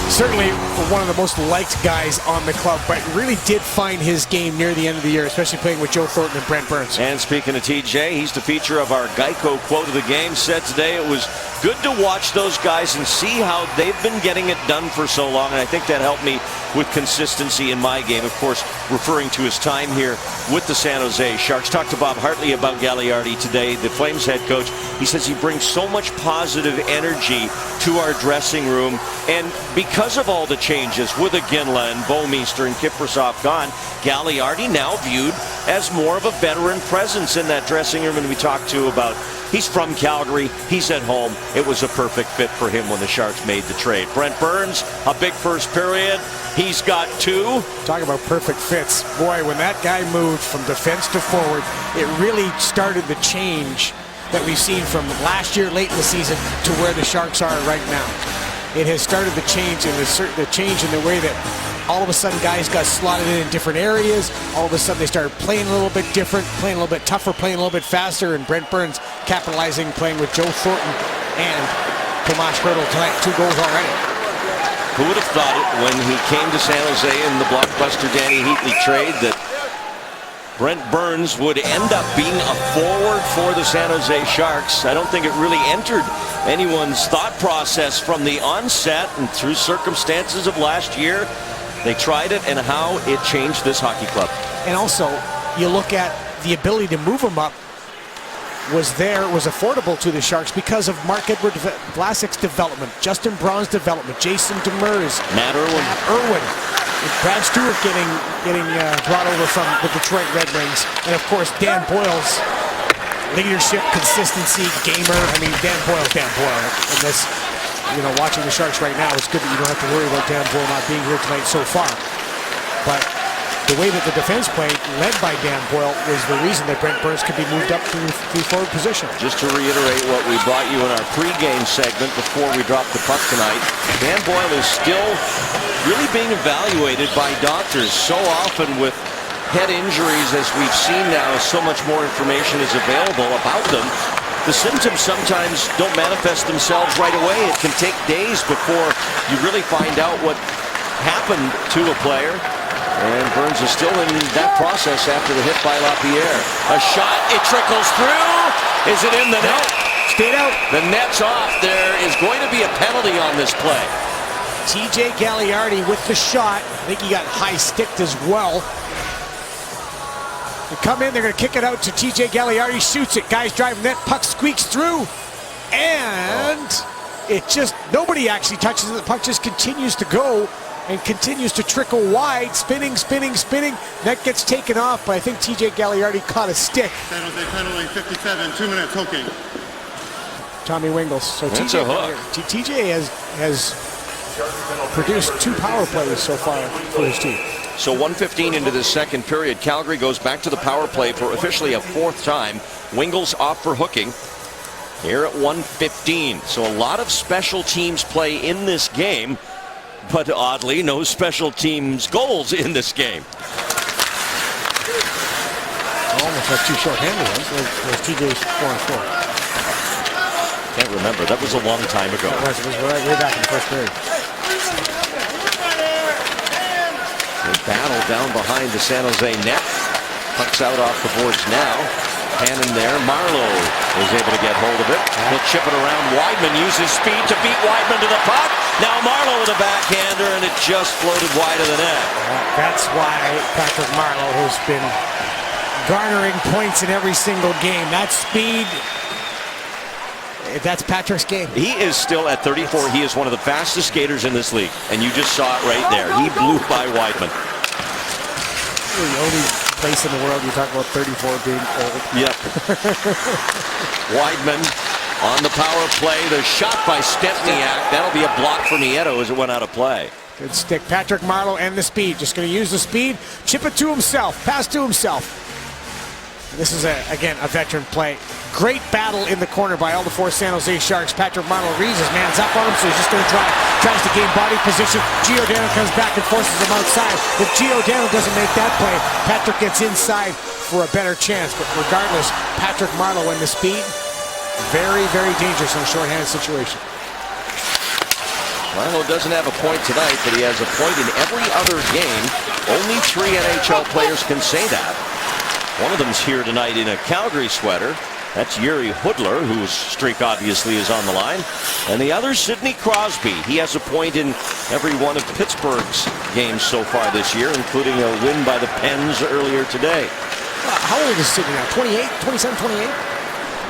S2: certainly one of the most liked guys on the club, but really did find his game near the end of the year, especially playing with Joe Thornton and Brent Burns.
S1: And speaking of TJ, he's the feature of our Geico quote of the game. Said today it was good to watch those guys and see how they've been getting it done for so long, and I think that helped me with consistency in my game. Of course, referring to his time here with the San Jose Sharks. Talked to Bob Hartley about Gagliardi today, the Flames head coach. He says he brings so much positive energy to our dressing room, and because of all the changes with Iginla and Bouwmeester and Kiprusoff gone, Gagliardi now viewed as more of a veteran presence in that dressing room. And we talked to about, he's from Calgary, he's at home. It was a perfect fit for him when the Sharks made the trade. Brent Burns, a big first period. He's got 2.
S2: Talk about perfect fits. Boy, when that guy moved from defense to forward, it really started the change that we've seen from last year late in the season to where the Sharks are right now. It has started the change, and the change in the way that all of a sudden guys got slotted in different areas. All of a sudden they started playing a little bit different, playing a little bit tougher, playing a little bit faster, and Brent Burns capitalizing, playing with Joe Thornton and Tomas Hertl tonight. 2 goals already.
S1: Who would have thought it when he came to San Jose in the blockbuster Danny Heatley trade that Brent Burns would end up being a forward for the San Jose Sharks? I don't think it really entered anyone's thought process from the onset, and through circumstances of last year, they tried it and how it changed this hockey club.
S2: And also, you look at the ability to move him up was affordable to the Sharks because of Marc-Edouard Vlasic's development, Justin Braun's development, Jason Demers,
S1: Matt Irwin.
S2: Brad Stewart getting brought over from the Detroit Red Wings, and of course Dan Boyle's leadership, consistency, gamer. I mean, Dan Boyle. And this, watching the Sharks right now, it's good that you don't have to worry about Dan Boyle not being here tonight so far. But the way that the defense played, led by Dan Boyle, was the reason that Brent Burns could be moved up to forward position.
S1: Just to reiterate what we brought you in our pregame segment before we dropped the puck tonight, Dan Boyle is still really being evaluated by doctors. So often with head injuries, as we've seen now, so much more information is available about them. The symptoms sometimes don't manifest themselves right away. It can take days before you really find out what happened to a player. And Burns is still in that process after the hit by Lapierre. A shot, it trickles through. Is it in the net?
S2: Stayed out.
S1: The net's off. There is going to be a penalty on this play.
S2: TJ Gagliardi with the shot. I think he got high-sticked as well. They come in, they're going to kick it out to TJ Gagliardi, shoots it. Guys driving net, puck squeaks through. And it just, nobody actually touches it. The puck just continues to go and continues to trickle wide, spinning. Net gets taken off, but I think TJ Gagliardi caught a stick.
S4: San Jose penalty, 57, 2 minutes hooking.
S2: Tommy Wingels. So
S1: that's a hook.
S2: TJ has produced 2 power plays so far for his team.
S1: So 1:15 into the second period, Calgary goes back to the power play for officially a 4th time. Wingels off for hooking. here at 1:15. So a lot of special teams play in this game, but oddly, no special teams goals in this game.
S2: Almost like two short-handed ones. There's TJ's 4-on-4.
S1: Can't remember. That was a long time ago.
S2: It was way back in the first period.
S1: The battle down behind the San Jose net. Puck's out off the boards now. Hannon there. Marleau is able to get hold of it. He'll chip it around. Wideman uses speed to beat Wideman to the puck. Now Marleau with a backhander, and it just floated wide of the net.
S2: That's why Patrick Marleau has been garnering points in every single game. That speed, that's Patrick's game.
S1: He is still at 34. He is one of the fastest skaters in this league, and you just saw it right there. He blew by Wideman.
S2: The only place in the world you talk about 34 being old.
S1: Yep. Wideman on the power play. The shot by Stempniak. That'll be a block for Nieto as it went out of play.
S2: Good stick. Patrick Marleau and the speed. Just going to use the speed, chip it to himself, pass to himself. This is, again, a veteran play. Great battle in the corner by all the four San Jose Sharks. Patrick Marleau reads his man's up on him, so he's just going to tries to gain body position. Giordano comes back and forces him outside. If Giordano doesn't make that play, Patrick gets inside for a better chance. But regardless, Patrick Marleau and the speed, very, very dangerous in a shorthanded situation.
S1: Marleau doesn't have a point tonight, but he has a point in every other game. Only 3 NHL players can say that. One of them's here tonight in a Calgary sweater. That's Yuri Hudler, whose streak obviously is on the line. And the other, Sidney Crosby. He has a point in every one of Pittsburgh's games so far this year, including a win by the Pens earlier today.
S2: How old is Sidney now? 28? 27, 28?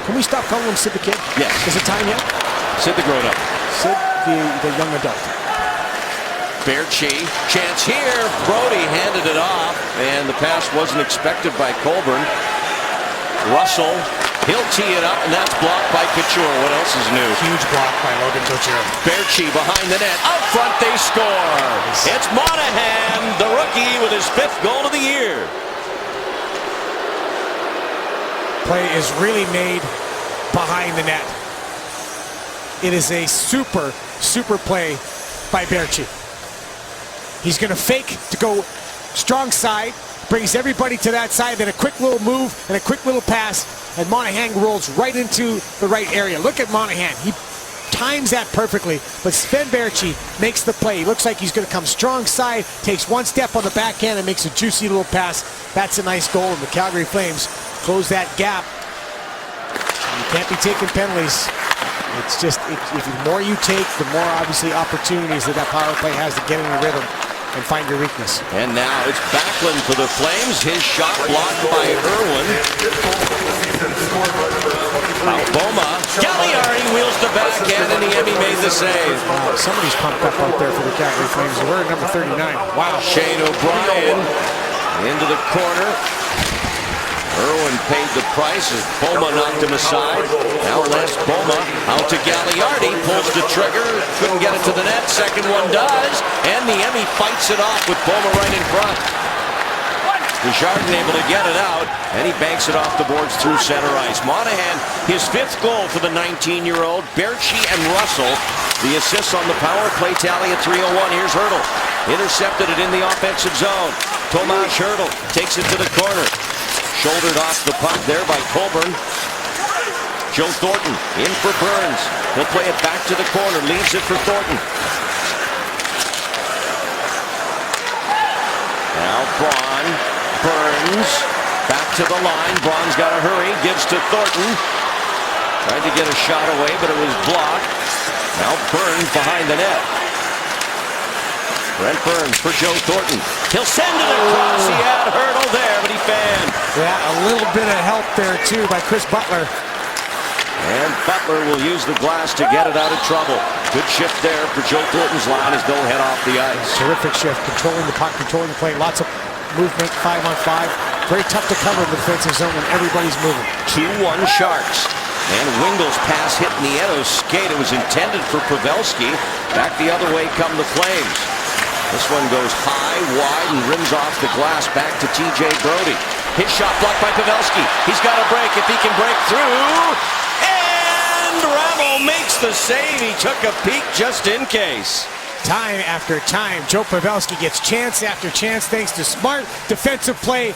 S2: Can we stop calling him Sid the Kid?
S1: Yes.
S2: Is it time yet?
S1: Sid the grown-up.
S2: Sid the young adult.
S1: Baertschi, chance here. Brody handed it off, and the pass wasn't expected by Colburn. Russell, he'll tee it up, and that's blocked by Couture. What else is new?
S2: Huge block by Logan Couture.
S1: Baertschi behind the net. Out front, they score. It's Monahan, the rookie, with his 5th goal of the year.
S2: Play is really made behind the net. It is a super play by Baertschi. He's going to fake to go strong side, brings everybody to that side, then a quick little move and a quick little pass, and Monahan rolls right into the right area. Look at Monahan. He times that perfectly, but Sven Baertschi makes the play. He looks like he's going to come strong side, takes one step on the backhand and makes a juicy little pass. That's a nice goal, and the Calgary Flames close that gap. You can't be taking penalties. It's just, if the more you take, the more obviously opportunities that power play has to get in a rhythm and find your weakness.
S1: And now it's Backlund for the Flames. His shot blocked by Irwin. Boma. Gagliardi wheels the backhand, and Niemi made the save.
S2: Wow, somebody's pumped up out there for the Calgary Flames. We're at number 39. Wow.
S1: Shane O'Brien into the corner. Irwin paid the price as Boma knocked him aside. Now Les Boma out to Gagliardi, pulls the trigger, couldn't get it to the net. Second one does, and Niemi fights it off with Boma right in front. Desjardins able to get it out, and he banks it off the boards through center ice. Monahan, his 5th goal for the 19-year-old. Baertschi and Russell, the assists on the power play tally at 3:01. Here's Hertl, intercepted it in the offensive zone. Tomas Hertl takes it to the corner. Shouldered off the puck there by Colburn. Joe Thornton in for Burns. He'll play it back to the corner. Leaves it for Thornton. Now Braun. Burns. Back to the line. Braun's got to hurry. Gives to Thornton. Tried to get a shot away, but it was blocked. Now Burns behind the net. Brent Burns for Joe Thornton. He'll send it across. He had Hertl there, but he fanned.
S2: Yeah, a little bit of help there, too, by Chris Butler.
S1: And Butler will use the glass to get it out of trouble. Good shift there for Joe Thornton's line as they'll head off the ice.
S2: Terrific shift, controlling the puck, controlling the play. Lots of movement, 5-on-5. Very tough to cover in the defensive zone when everybody's moving.
S1: 2-1 Sharks. And Wingle's pass hit Nieto's skate. It was intended for Pavelski. Back the other way come the Flames. This one goes high, wide, and rims off the glass back to TJ Brody. His shot blocked by Pavelski. He's got a break if he can break through. And wind. Ramo makes the save. He took a peek just in case.
S2: Time after time, Joe Pavelski gets chance after chance thanks to smart defensive play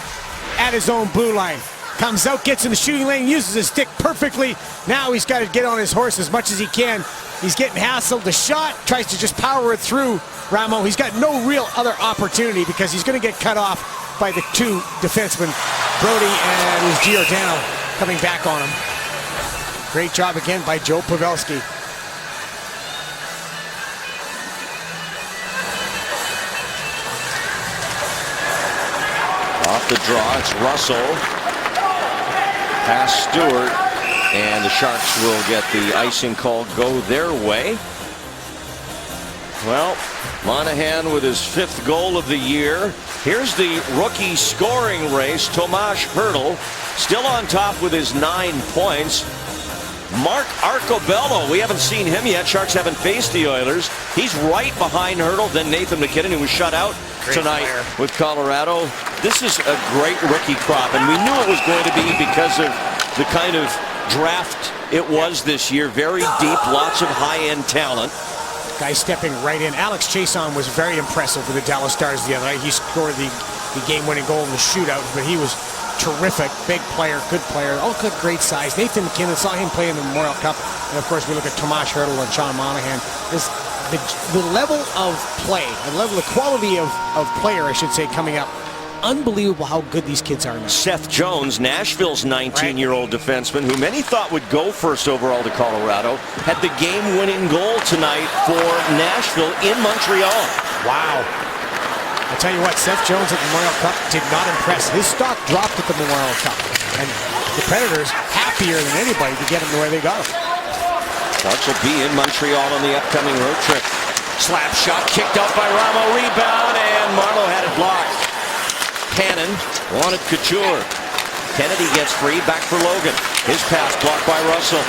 S2: at his own blue line. Comes out, gets in the shooting lane, uses his stick perfectly. Now he's got to get on his horse as much as he can. He's getting hassled. The shot tries to just power it through Ramo. He's got no real other opportunity because he's going to get cut off by the two defensemen, Brody and Giordano, coming back on him. Great job again by Joe Pavelski.
S1: Off the draw, it's Russell. Pass Stewart, and the Sharks will get the icing call go their way. Well, Monahan with his 5th goal of the year. Here's the rookie scoring race. Tomas Hertl still on top with his 9 points. Mark Arcobello, we haven't seen him yet. Sharks haven't faced the Oilers. He's right behind Hertl. Then Nathan MacKinnon, who was shut out tonight with Colorado. This is a great rookie crop, and we knew it was going to be because of the kind of draft it was this year. Very deep, lots of high-end talent.
S2: Guy stepping right in. Alex Chason was very impressive for the Dallas Stars the other night. He scored the game-winning goal in the shootout, but he was terrific. Big player, good player, all good, great size. Nathan MacKinnon, saw him play in the Memorial Cup, and of course we look at Tomas Hertl and Sean Monahan. The level of play, the quality of player, I should say, coming up. Unbelievable how good these kids are now.
S1: Seth Jones, Nashville's 19-year-old defenseman, who many thought would go first overall to Colorado, had the game-winning goal tonight for Nashville in Montreal.
S2: Wow. I tell you what, Seth Jones at the Memorial Cup did not impress. His stock dropped at the Memorial Cup, and the Predators happier than anybody to get him the way they got him.
S1: Sharks will be in Montreal on the upcoming road trip. Slap shot kicked out by Ramo, rebound, and Marleau had it blocked. Cannon wanted Couture. Kennedy gets free, back for Logan. His pass blocked by Russell.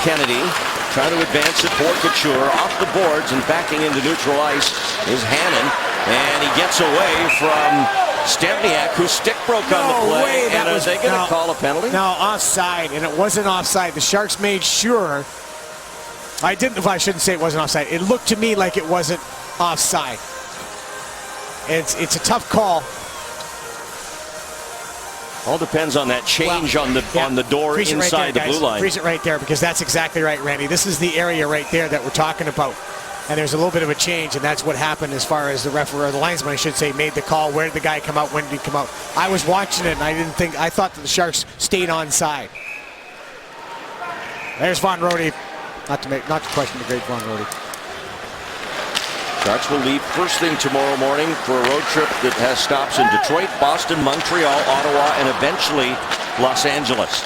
S1: Kennedy trying to advance it for Couture, off the boards and backing into neutral ice is Hannon, and he gets away from Stempniak, whose stick broke on the play. And are they going to call a penalty?
S2: No, offside, and it wasn't offside. The Sharks made sure. I shouldn't say it wasn't offside. It looked to me like it wasn't offside. It's a tough call.
S1: All depends on that change on the door inside the blue line.
S2: Freeze it right there, because that's exactly right, Randy. This is the area right there that we're talking about. And there's a little bit of a change, and that's what happened as far as the referee, or the linesman, I should say, made the call. Where did the guy come out? When did he come out? I was watching it, and I thought that the Sharks stayed onside. There's Von Rode. Not to question the great Von Rode.
S1: Sharks will leave first thing tomorrow morning for a road trip that has stops in Detroit, Boston, Montreal, Ottawa, and eventually Los Angeles.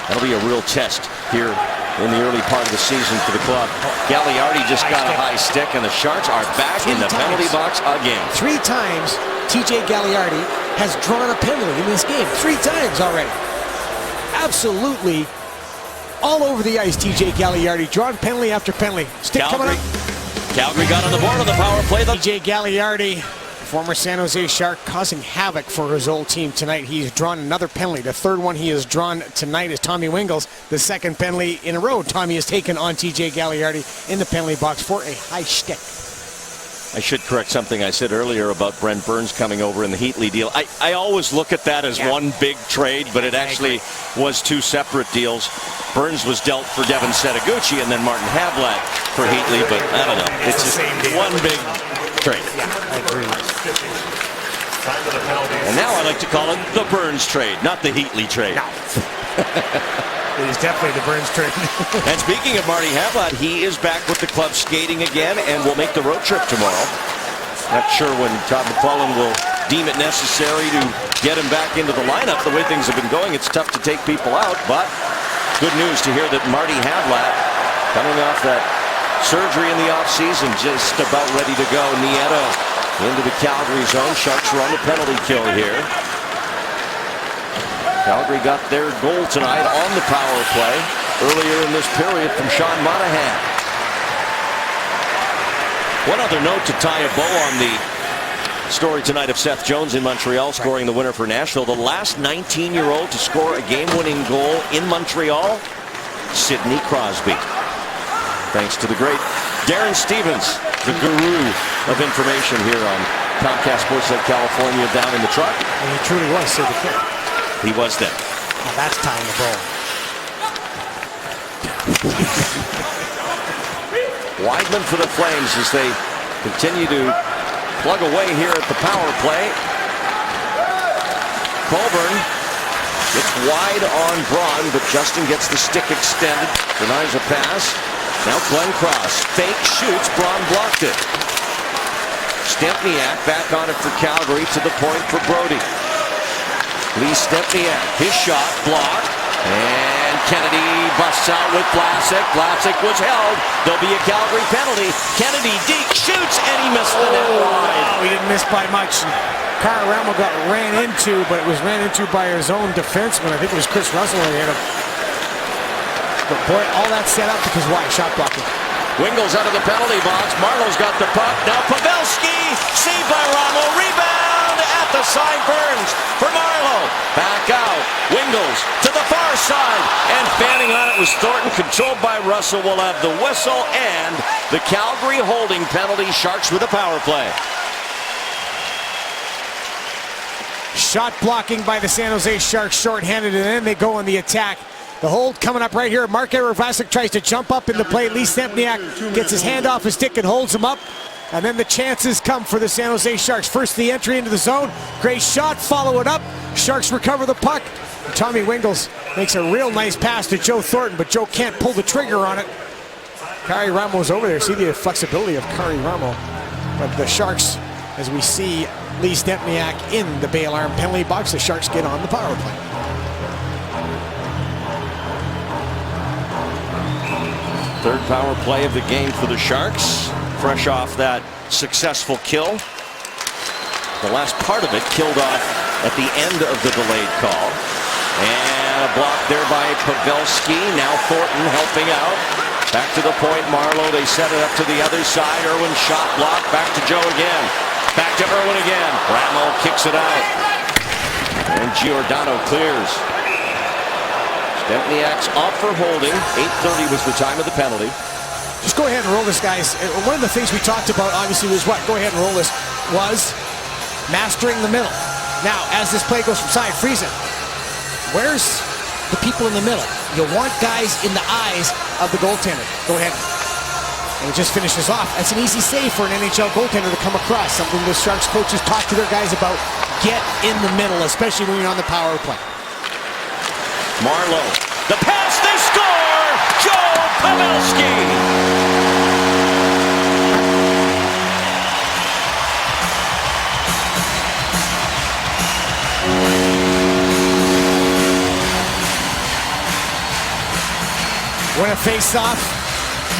S1: That'll be a real test here in the early part of the season for the club. Gagliardi just got a high stick, and the Sharks are back in the penalty box again.
S2: 3 times TJ Gagliardi has drawn a penalty in this game. 3 times already. Absolutely all over the ice, TJ Gagliardi, drawn penalty after penalty. Stick coming up.
S1: Calgary got on the board on the power play.
S2: TJ Gagliardi, former San Jose Shark, causing havoc for his old team tonight. He's drawn another penalty. The 3rd one he has drawn tonight is Tommy Wingels. The 2nd penalty in a row Tommy has taken on TJ Gagliardi in the penalty box for a high stick.
S1: I should correct something I said earlier about Brent Burns coming over in the Heatley deal. I always look at that as one big trade, but it actually was 2 separate deals. Burns was dealt for Devin Setaguchi and then Martin Havlat for Heatley, but I don't know. It's just one big trade.
S2: Yeah, I agree.
S1: And now I like to call it the Burns trade, not the Heatley trade.
S2: No. It is definitely the Burns trade.
S1: And speaking of Marty Havlat, he is back with the club skating again and will make the road trip tomorrow. Not sure when Todd McClellan will deem it necessary to get him back into the lineup. The way things have been going, it's tough to take people out, but good news to hear that Marty Havlat, coming off that surgery in the offseason, just about ready to go. Nieto into the Calgary zone. Sharks are on the penalty kill here. Calgary got their goal tonight on the power play earlier in this period from Sean Monahan. One other note to tie a bow on the story tonight of Seth Jones in Montreal scoring the winner for Nashville. The last 19-year-old to score a game-winning goal in Montreal Sidney Crosby. Thanks to the great Darren Stevens, the guru of information here on Comcast Sportsnet California down in the truck.
S2: And he truly was Sid the Kid.
S1: He was there.
S2: Now that's tying the ball.
S1: Weidman for the Flames as they continue to plug away here at the power play. Colburn gets wide on Braun, but Justin gets the stick extended, denies a pass. Now Glenn Cross fake shoots, Braun blocked it. Stempniak back on it for Calgary, to the point for Brody. Lee Stempniak, his shot blocked, and Kennedy busts out with Vlasic. Vlasic was held. There'll be a Calgary penalty. Kennedy deep shoots, and he missed the net wide.
S2: Oh, he didn't miss by much. Kyle Ramo got ran into, but it was ran into by his own defenseman. I think it was Chris Russell who hit him. But boy, all that set up because why? Shot blocking.
S1: Wingles out of the penalty box. Marlowe's got the puck. Now Pavelski, saved by Ramo. Rebound at the side. Burns for Marlowe. Back out. Wingles to the far side. And fanning on it was Thornton. Controlled by Russell. Will have the whistle and the Calgary holding penalty. Sharks with a power play.
S2: Shot blocking by the San Jose Sharks, shorthanded, and then they go on the attack. The hold coming up right here. Mark-Erik Vlasic tries to jump up in the play. Lee Stempniak gets his hand off his stick and holds him up. And then the chances come for the San Jose Sharks. First, the entry into the zone. Great shot, follow it up. Sharks recover the puck. Tommy Wingles makes a real nice pass to Joe Thornton, but Joe can't pull the trigger on it. Kari Ramo's over there. See the flexibility of Kari Ramo. But the Sharks, as we see Lee Stempniak in the bail arm penalty box, the Sharks get on the power play.
S1: Third power play of the game for the Sharks. Fresh off that successful kill. The last part of it killed off at the end of the delayed call. And a block there by Pavelski. Now Thornton helping out. Back to the point, Marlowe. They set it up to the other side. Irwin shot block. Back to Joe again. Back to Irwin again. Ramo kicks it out. And Giordano clears. Stempniak's off for holding. 8:30 was the time of the penalty.
S2: Just go ahead and roll this, guys. One of the things we talked about, obviously, was what? Go ahead and roll this. Was mastering the middle. Now, as this play goes from side, freeze it. Where's the people in the middle? You want guys in the eyes of the goaltender. Go ahead. And it just finishes off. That's an easy save for an NHL goaltender to come across. Something the Sharks coaches talk to their guys about. Get in the middle, especially when you're on the power play.
S1: Marlowe, the pass, they score! Joe Pavelski!
S2: Win a face-off,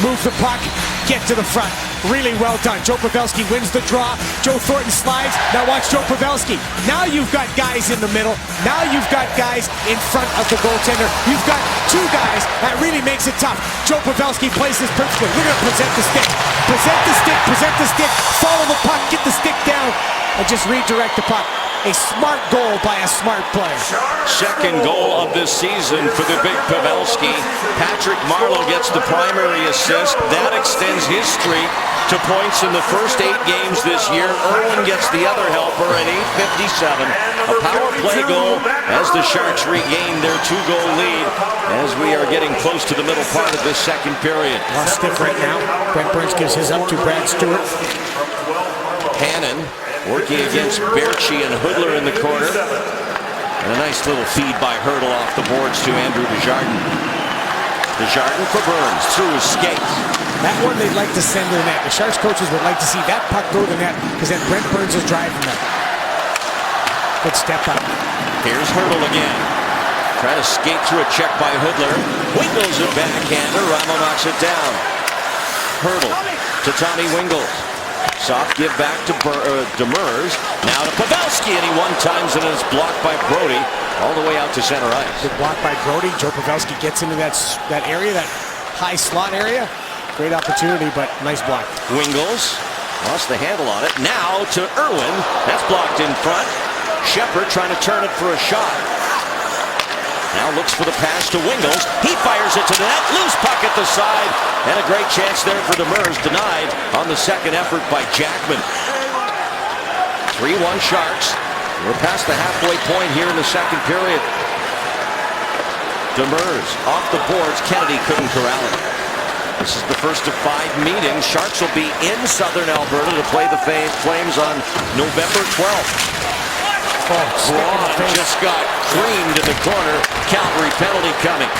S2: move the puck, get to the front. Really well done. Joe Pavelski wins the draw. Joe Thornton slides. Now watch Joe Pavelski. Now you've got guys in the middle. Now you've got guys in front of the goaltender. You've got two guys. That really makes it tough. Joe Pavelski plays this perfectly. We're going to present the stick. Present the stick. Present the stick. Follow the puck. Get the stick down. And just redirect the puck. A smart goal by a smart player.
S1: Second goal of this season for the big Pavelski. Patrick Marleau gets the primary assist. That extends his streak to points in the first 8 games this year. Irwin gets the other helper at 8:57. A power play goal as the Sharks regain their 2-goal lead as we are getting close to the middle part of this second period.
S2: A lot stiff right now. Brent Burns gives his up to Brad Stewart.
S1: Hannon working against Berchi and Hoodler in the corner. And a nice little feed by Hurdle off the boards to Andrew Desjardins. Desjardins for Burns through his skates.
S2: That one they'd like to send to the net. The Sharks coaches would like to see that puck go to the net because then Brent Burns is driving them. Good step up.
S1: Here's Hurdle again. Trying to skate through a check by Hoodler. Wingles a backhander. Ramo knocks it down. Hurdle to Tommy Wingles. Soft give back to Demers. Now to Pavelski, and he one-times it, and it's blocked by Brody all the way out to center ice.
S2: Good block by Brody. Joe Pavelski gets into that area, that high slot area. Great opportunity, but nice block.
S1: Wingles lost the handle on it. Now to Irwin. That's blocked in front. Shepard trying to turn it for a shot. Now looks for the pass to Wingles. He fires it to the net. Loose puck at the side. And a great chance there for Demers. Denied on the second effort by Jackman. 3-1 Sharks. We're past the halfway point here in the second period. Demers off the boards. Kennedy couldn't corral it. This is the first of 5 meetings. Sharks will be in southern Alberta to play the Flames on November 12th. Braun just got creamed in the corner. Calgary penalty coming.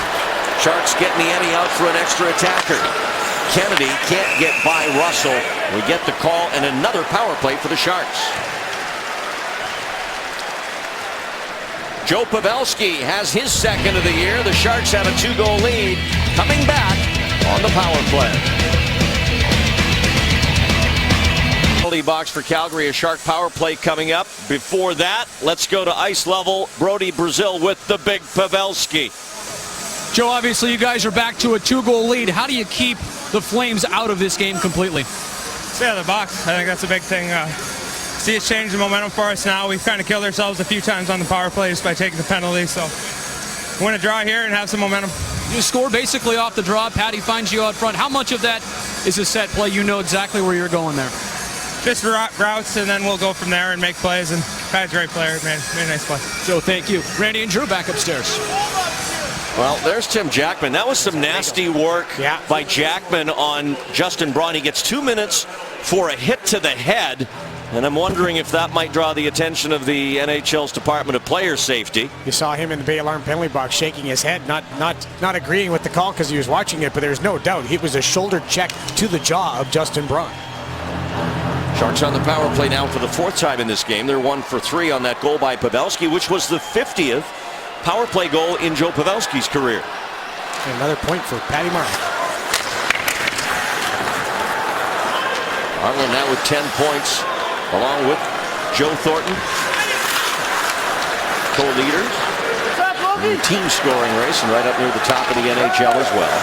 S1: Sharks getting the Emmy out for an extra attacker. Kennedy can't get by Russell. We get the call and another power play for the Sharks. Joe Pavelski has his second of the year. The Sharks have a 2-goal lead. Coming back on the power play. Penalty box for Calgary, a Shark power play coming up. Before that, let's go to ice level. Brody Brazil with the big Pavelski.
S3: Joe, obviously you guys are back to a 2-goal lead. How do you keep the Flames out of this game completely?
S5: Stay out of the box. I think that's a big thing. See, it's changed the momentum for us now. We've kind of killed ourselves a few times on the power plays by taking the penalty. So we want to draw here and have some momentum.
S3: You score basically off the draw. Patty finds you out front. How much of that is a set play? You know exactly where you're going there.
S5: Just routes, and then we'll go from there and make plays. And Pat's a great player. Made a nice play.
S3: Joe, thank you. Randy and Drew back upstairs.
S1: Well, there's Tim Jackman. That was some nasty work by Jackman on Justin Braun. He gets 2 minutes for a hit to the head. And I'm wondering if that might draw the attention of the NHL's Department of Player Safety.
S2: You saw him in the Bay Alarm penalty box shaking his head, not agreeing with the call because he was watching it, but there's no doubt it was a shoulder check to the jaw of Justin Braun.
S1: Sharks on the power play now for the 4th time in this game. They're 1 for 3 on that goal by Pavelski, which was the 50th power play goal in Joe Pavelski's career.
S2: And another point for Patty Martin.
S1: Marlin now with 10 points, along with Joe Thornton, co-leaders in the team scoring race and right up near the top of the NHL as well.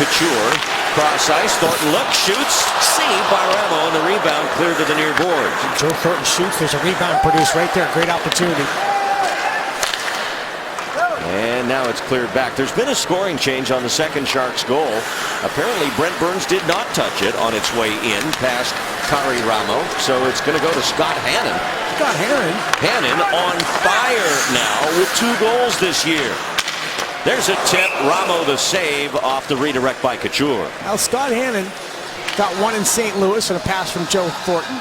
S1: Couture, cross ice, Thornton looks, shoots, saved by Ramo, and the rebound cleared to the near boards.
S2: Joe Thornton shoots, there's a rebound produced right there, great opportunity.
S1: And now it's cleared back. There's been a scoring change on the second Sharks goal. Apparently Brent Burns did not touch it on its way in past Kari Ramo. So it's going to go to Scott Hannon.
S2: Scott Hannon.
S1: Hannon on fire now with 2 goals this year. There's a tip. Ramo the save off the redirect by Couture.
S2: Now Scott Hannon got one in St. Louis and a pass from Joe Thornton.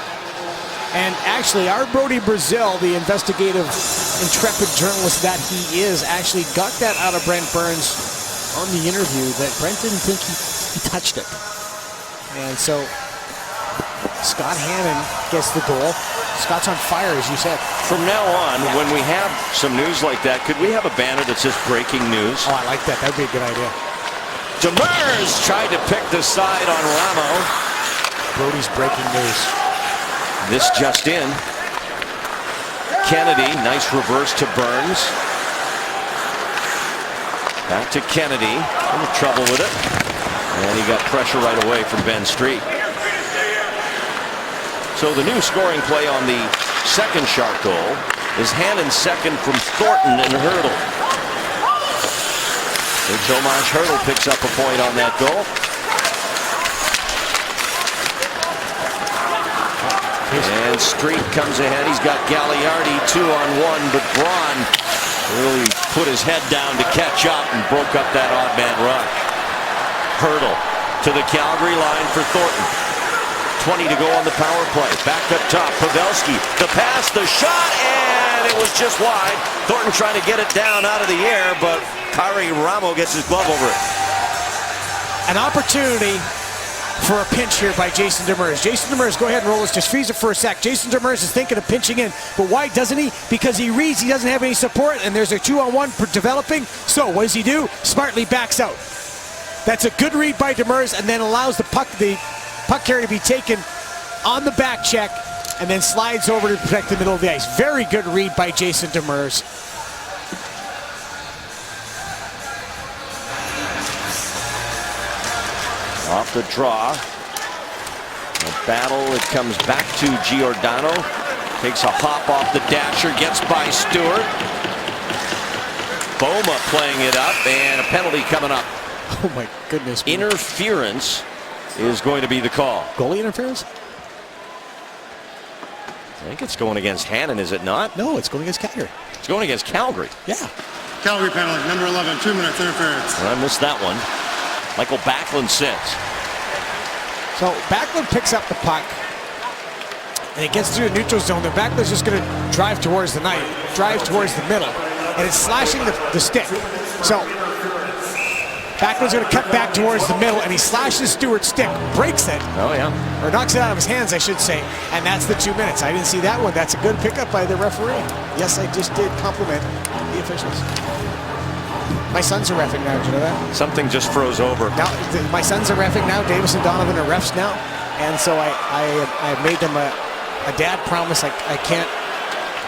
S2: And actually, our Brody Brazil, the investigative, intrepid journalist that he is, actually got that out of Brent Burns on the interview that Brent didn't think he touched it. And so Scott Hannon gets the goal. Scott's on fire, as you said.
S1: From now on, when we have some news like that, could we have a banner that says breaking news?
S2: Oh, I like that. That would be a good idea.
S1: Demers tried to pick the side on Ramo.
S2: Brody's breaking news.
S1: This just in. Kennedy, nice reverse to Burns. Back to Kennedy. A little trouble with it. And he got pressure right away from Ben Street. So the new scoring play on the second Shark goal is Hannon's second from Thornton and Hurdle. Big Tomas Hurdle picks up a point on that goal. And Street comes ahead. He's got Gagliardi 2-on-1, but Braun really put his head down to catch up and broke up that odd man rush. Hurdle to the Calgary line for Thornton. 20 to go on the power play. Back up top, Pavelski. The pass, the shot, and it was just wide. Thornton trying to get it down out of the air, but Kari Ramo gets his glove over it.
S2: An opportunity for a pinch here by Jason Demers. Jason Demers, go ahead and roll us. Just freeze it for a sec. Jason Demers is thinking of pinching in, but why doesn't he? Because he reads he doesn't have any support, and there's a 2-on-1 developing. So what does he do? Smartly backs out. That's a good read by Demers, and then allows the puck carrier to be taken on the back check, and then slides over to protect the middle of the ice. Very good read by Jason Demers.
S1: Off the draw. A battle. It comes back to Giordano. Takes a hop off the dasher. Gets by Stewart. Boma playing it up, and a penalty coming up.
S2: Oh my goodness.
S1: Interference is going to be the call.
S2: Goalie interference?
S1: I think it's going against Hannon, is it not?
S2: No, it's going against Calgary.
S1: It's going against Calgary.
S2: Yeah.
S4: Calgary penalty, number 11, 2 minutes interference.
S1: I missed that one. Michael Backlund sits.
S2: So Backlund picks up the puck, and it gets through the neutral zone. Then Backlund's just going to drive towards the net, drive towards the middle, and it's slashing the stick. So Backlund's going to cut back towards the middle, and he slashes Stewart's stick, breaks it,
S1: Oh, yeah.
S2: or knocks it out of his hands, I should say, and that's the 2 minutes. I didn't see that one. That's a good pickup by the referee. Yes, I just did compliment the officials. My sons are reffing now, do you know that?
S1: Something just froze over.
S2: Now, my sons are reffing now. Davis and Donovan are refs now, and so I made them a dad promise. I can't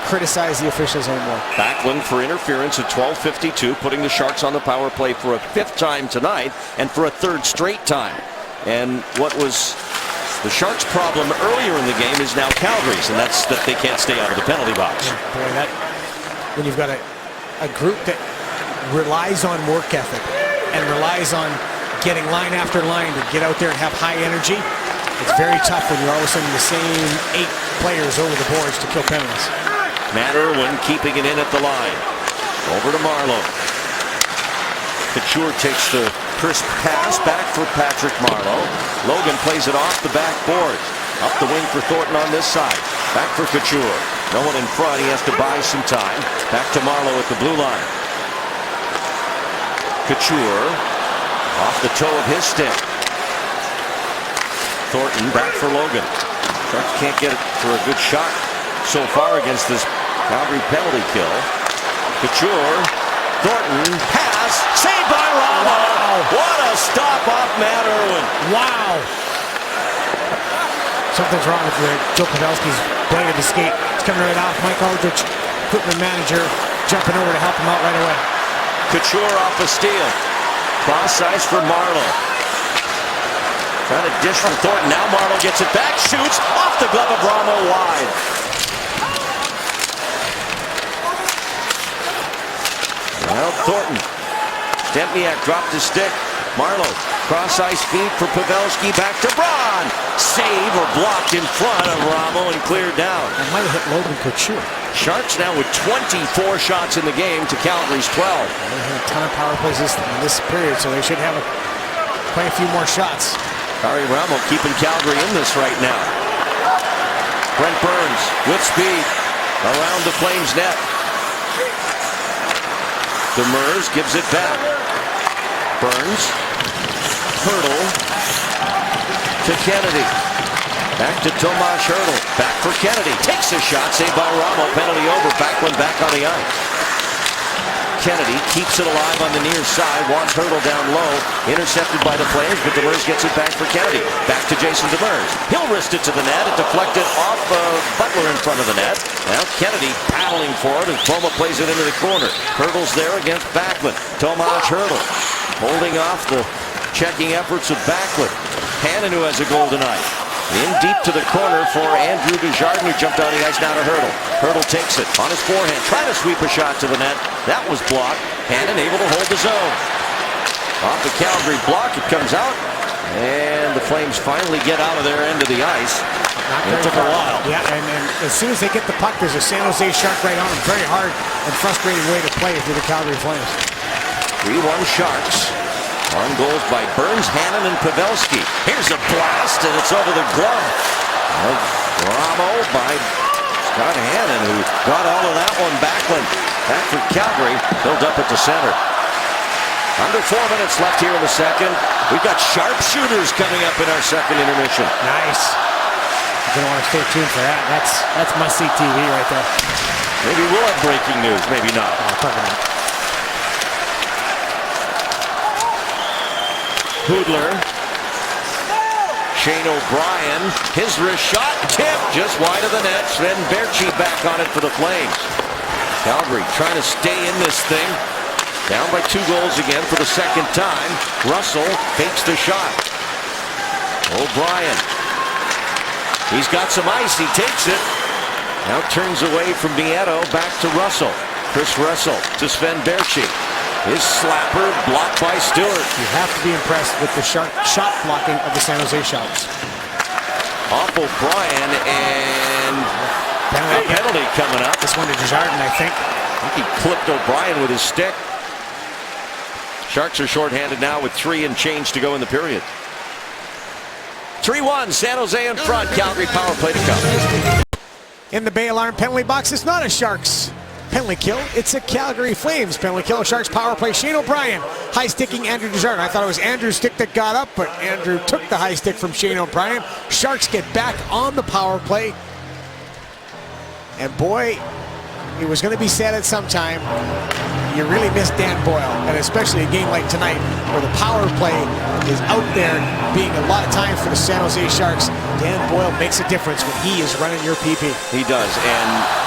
S2: criticize the officials anymore.
S1: Backlund for interference at 12:52, putting the Sharks on the power play for a 5th time tonight and for a 3rd straight time. And what was the Sharks' problem earlier in the game is now Calgary's, and that's that they can't stay out of the penalty box.
S2: Boy, that when you've got a group that relies on work ethic and relies on getting line after line to get out there and have high energy, it's very tough when you're all of a sudden the same 8 players over the boards to kill penalties.
S1: Matt Irwin keeping it in at the line. Over to Marleau. Couture takes the crisp pass back for Patrick Marleau. Logan plays it off the backboard. Up the wing for Thornton on this side. Back for Couture. No one in front. He has to buy some time. Back to Marleau at the blue line. Couture off the toe of his stick. Thornton back for Logan. Sharks can't get it for a good shot so far against this Calgary penalty kill. Couture, Thornton, pass, saved by Ramo.
S2: Wow.
S1: What a stop off Matt Irwin.
S2: Wow. Something's wrong with Joe Pavelski's blade of his skate. It's coming right off. Mike Aldrich, equipment manager, jumping over to help him out right away.
S1: Couture off a steal. Cross ice for Marleau. Trying to dish for Thornton. Now Marleau gets it back, shoots off the glove of Ramo wide. Now Thornton. Stempniak dropped his stick. Marleau, cross ice feed for Pavelski, back to Braun. Save or blocked in front of Ramo and cleared down.
S2: I might have hit Logan Couture.
S1: Sharks now with 24 shots in the game to Calgary's 12.
S2: They had a ton of power plays in this period, so they should have quite a few more shots.
S1: Kari Ramo keeping Calgary in this right now. Brent Burns with speed around the Flames net. Demers gives it back. Burns. Hurdle to Kennedy. Back to Tomas Hurdle. Back for Kennedy. Takes a shot. Saved by Ramo. Penalty over. Backlund back on the ice. Kennedy keeps it alive on the near side. Wants Hurdle down low. Intercepted by the Flames, but Demers gets it back for Kennedy. Back to Jason Demers. He'll wrist it to the net. It deflected off Butler in front of the net. Now Kennedy paddling for it, and Poma plays it into the corner. Hurdle's there against Backlund. Tomas Hurdle holding off the checking efforts of Backlund. Hannon, who has a goal tonight. In deep to the corner for Andrew Desjardins, who jumped on the ice now to Hurdle. Hurdle takes it on his forehand, trying to sweep a shot to the net. That was blocked. Hannon able to hold the zone. Off the Calgary block, it comes out. And the Flames finally get out of their end of the ice. It took a while.
S2: Yeah, and as soon as they get the puck, there's a San Jose Shark right on them. Very hard and frustrating way to play for the Calgary Flames.
S1: 3-1 Sharks. On goals by Burns, Hannon, and Pavelski. Here's a blast, and it's over the glove of Ramo by Scott Hannon, who got all of that one. Backlund back for Calgary, built up at the center. Under 4 minutes left here in the second. We've got sharpshooters coming up in our second intermission.
S2: Nice. You're going to want to stay tuned for that. That's must-see TV right there.
S1: Maybe we'll have breaking news, maybe not.
S2: Probably not.
S1: Hoodler. Shane O'Brien. His wrist shot. Tip just wide of the net. Sven Berchi back on it for the Flames. Calgary trying to stay in this thing. Down by 2 goals again for the second time. Russell takes the shot. O'Brien. He's got some ice. He takes it. Now turns away from Nieto. Back to Russell. Chris Russell to Sven Berchi. His slapper blocked by Stewart.
S2: You have to be impressed with the sharp shot blocking of the San Jose Sharks.
S1: Off O'Brien, and a penalty coming up.
S2: This one to Desjardins, I think.
S1: I think he clipped O'Brien with his stick. Sharks are shorthanded now with 3 and change to go in the period. 3-1, San Jose in front. Calgary power play to come.
S2: In the Bay Alarm penalty box, it's not a Sharks penalty kill, it's a Calgary Flames penalty kill. Sharks power play. Shane O'Brien high sticking Andrew Desjardins. I thought it was Andrew's stick that got up, but Andrew took the high stick from Shane O'Brien. Sharks get back on the power play. And boy, it was going to be said at some time, you really miss Dan Boyle, and especially a game like tonight where the power play is out there being a lot of time for the San Jose Sharks. Dan Boyle makes a difference when he is running your PP.
S1: He does, and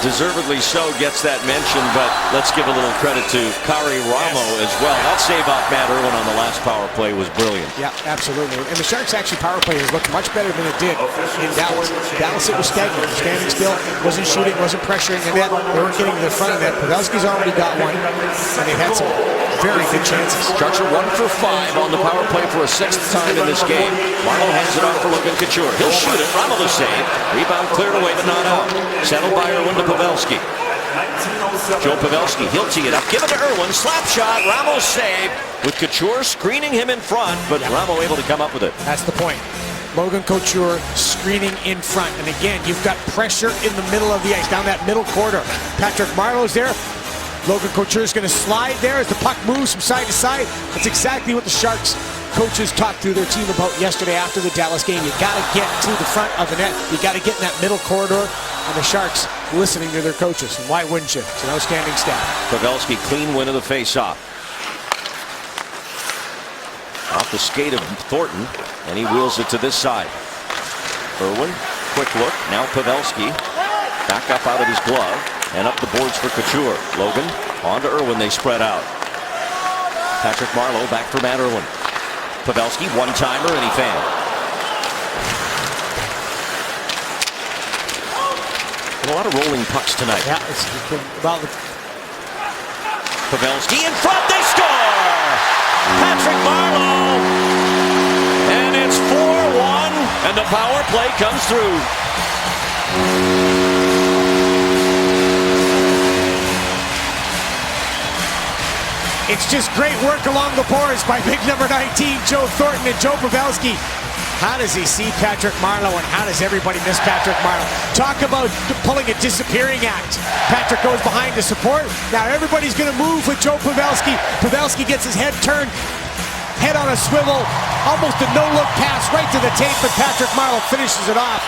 S1: deservedly so gets that mention, but let's give a little credit to Kari Ramo as well. That save off Matt Irwin on the last power play was brilliant.
S2: Yeah, absolutely. And the Sharks actually power play has looked much better than it did in Dallas. Dallas, it was stagnant, standing still, wasn't shooting, wasn't pressuring the net. They weren't getting to the front of the net. Pavelski's already got one, and they've had some very good chances.
S1: Sharks are 1 for 5 on the power play for a 6th time in this game. Marleau hands it off for Logan Couture. He'll shoot it. Ramo the save. Rebound cleared away, but not out. Settled by Irwin to Pavelski. Joe Pavelski, he'll tee it up. Give it to Irwin. Slap shot. Ramo save with Couture screening him in front, but Ramo able to come up with it.
S2: That's the point. Logan Couture screening in front. And again, you've got pressure in the middle of the ice, down that middle quarter. Patrick Marleau's there. Logan Couture is going to slide there as the puck moves from side to side. That's exactly what the Sharks coaches talked to their team about yesterday after the Dallas game. You got to get to the front of the net. You got to get in that middle corridor. And the Sharks listening to their coaches. And why wouldn't you? It's an outstanding stat.
S1: Pavelski, clean win of the faceoff. Off the skate of Thornton, and he wheels it to this side. Irwin, quick look. Now Pavelski, back up out of his glove. And up the boards for Couture. Logan on to Irwin. They spread out. Patrick Marleau back for Matt Irwin. Pavelski, one-timer, and he failed. And a lot of rolling pucks tonight.
S2: Yeah, it's about the...
S1: Pavelski in front. They score! Patrick Marleau. And it's 4-1. And the power play comes through.
S2: It's just great work along the boards by big number 19, Joe Thornton and Joe Pavelski. How does he see Patrick Marleau, and how does everybody miss Patrick Marleau? Talk about pulling a disappearing act. Patrick goes behind to support. Now everybody's going to move with Joe Pavelski. Pavelski gets his head turned, head on a swivel, almost a no-look pass right to the tape, but Patrick Marleau finishes it off.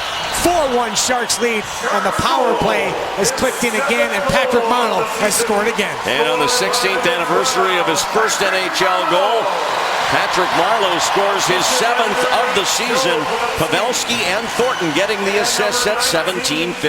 S2: 4-1 Sharks lead, and the power play has clicked in again, and Patrick Marleau has scored again.
S1: And on the 16th anniversary of his first NHL goal, Patrick Marleau scores his 7th of the season. Pavelski and Thornton getting the assists at 17:59.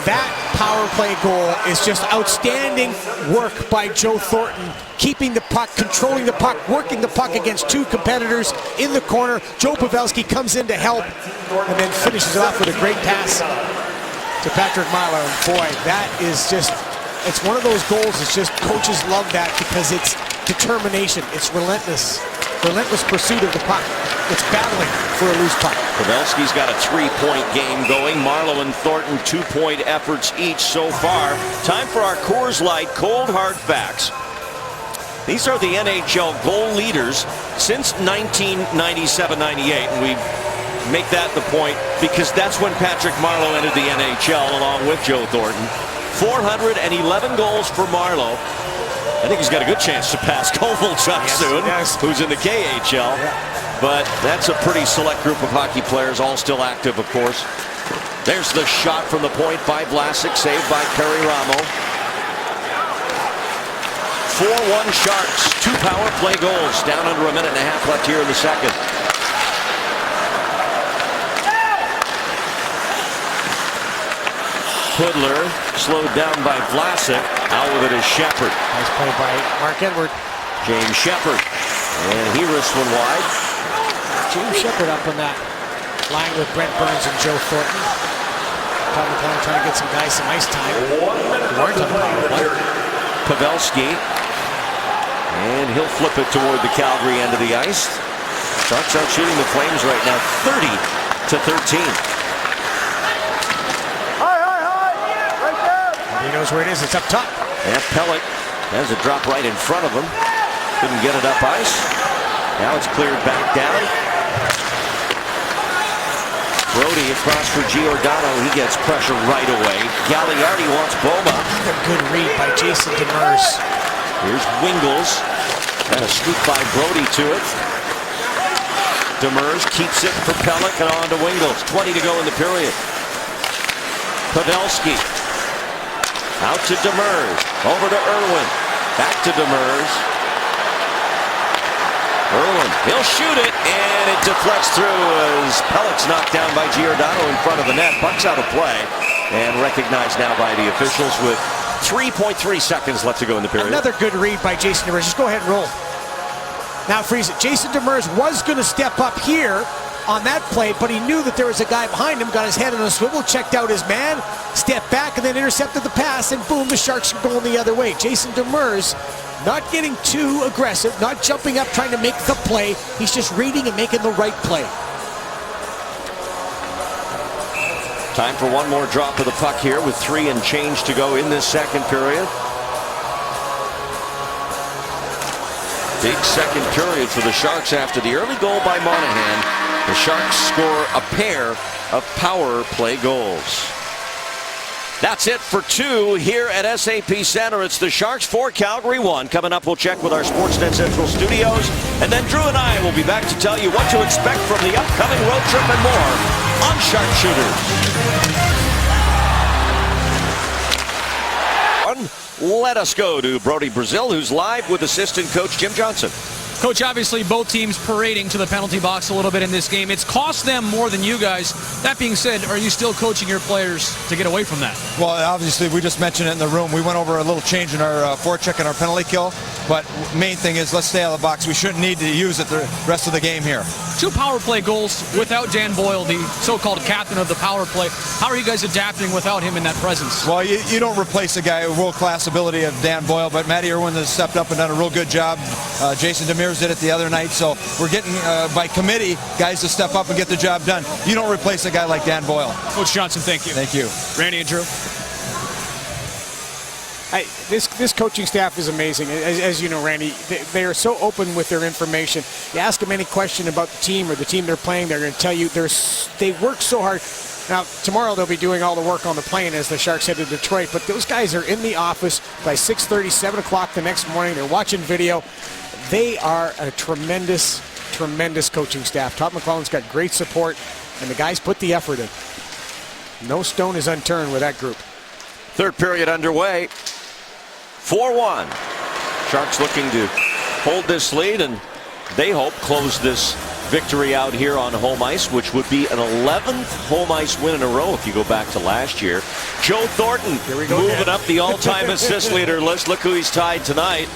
S2: That power play goal is just outstanding work by Joe Thornton, keeping the puck, controlling the puck, working the puck against 2 competitors in the corner. Joe Pavelski comes in to help and then finishes it off with a great pass to Patrick Marleau. And boy, that is just, it's one of those goals. It's just, coaches love that because it's determination. It's relentless pursuit of the puck. It's battling for a loose puck.
S1: Pavelski's got a 3-point game going. Marleau and Thornton 2-point efforts each so far. Time for our Coors Light Cold Hard Facts. These are the NHL goal leaders since 1997-98, and we make that the point because that's when Patrick Marleau entered the NHL along with Joe Thornton. 411 goals for Marleau. I think he's got a good chance to pass Kovalchuk soon, who's in the KHL.
S2: Yeah.
S1: But that's a pretty select group of hockey players, all still active, of course. There's the shot from the point by Vlasic, saved by Kari Ramo. 4-1 Sharks, 2 power play goals, down under a minute and a half left here in the second. Pudler slowed down by Vlasic. Out with it is Shepard.
S2: Nice play by Mark Edward.
S1: James Shepard. And he risks one wide.
S2: James Shepard up on that line with Brent Burns and Joe Thornton. Todd McLellan trying to get some guys some ice time. Who aren't on the power play.
S1: Pavelski. And he'll flip it toward the Calgary end of the ice. Sharks out shooting the Flames right now, 30-13.
S2: He knows where it is. It's up top.
S1: And Pelech has a drop right in front of him. Couldn't get it up ice. Now it's cleared back down. Brody across for Giordano. He gets pressure right away. Gagliardi wants Boma.
S2: A good read by Jason Demers.
S1: Here's Wingles. And a scoop by Brody to it. Demers keeps it for Pelech and on to Wingles. 20 to go in the period. Pavelski. Out to Demers. Over to Irwin. Back to Demers. Irwin. He'll shoot it. And it deflects through as Pelech's knocked down by Giordano in front of the net. Puck's out of play. And recognized now by the officials with 3.3 seconds left to go in the period.
S2: Another good read by Jason Demers. Just go ahead and roll. Now freeze it. Jason Demers was going to step up here on that play, but he knew that there was a guy behind him, got his head on a swivel, checked out his man, stepped back, and then intercepted the pass, and boom, the Sharks are going the other way. Jason Demers not getting too aggressive, not jumping up trying to make the play. He's just reading and making the right play.
S1: Time for one more drop of the puck here with 3 and change to go in this second period. Big second period for the Sharks after the early goal by Monahan. The Sharks score a pair of power play goals. That's it for 2 here at SAP Center. It's the Sharks 4, Calgary 1. Coming up, we'll check with our Sportsnet Central studios. And then Drew and I will be back to tell you what to expect from the upcoming road trip and more on Sharpshooters. Let us go to Brody Brazil, who's live with assistant coach Jim Johnson.
S3: Coach, obviously both teams parading to the penalty box a little bit in this game. It's cost them more than you guys. That being said, are you still coaching your players to get away from that?
S6: Well, obviously, we just mentioned it in the room. We went over a little change in our forecheck and our penalty kill. But main thing is, let's stay out of the box. We shouldn't need to use it the rest of the game here. 2 power play goals without Dan Boyle, the so-called captain of the power play. How are you guys adapting without him in that presence? Well, you don't replace a guy with world-class ability of Dan Boyle, but Matty Irwin has stepped up and done a real good job. Jason Demers did it the other night, so we're getting, by committee, guys to step up and get the job done. You don't replace a guy like Dan Boyle.
S3: Coach Johnson, thank you.
S6: Thank you.
S3: Randy and Drew.
S2: This coaching staff is amazing. As you know, Randy, they are so open with their information. You ask them any question about the team or the team they're playing, they're going to tell you they work so hard. Now, tomorrow they'll be doing all the work on the plane as the Sharks head to Detroit, but those guys are in the office by 6:30, 7 o'clock the next morning. They're watching video. They are a tremendous, tremendous coaching staff. Todd McLellan's got great support, and the guys put the effort in. No stone is unturned with that group.
S1: Third period underway. 4-1. Sharks looking to hold this lead, and they hope close this victory out here on home ice, which would be an 11th home ice win in a row if you go back to last year. Joe Thornton moving up the all-time assist leader list. Look who he's tied tonight.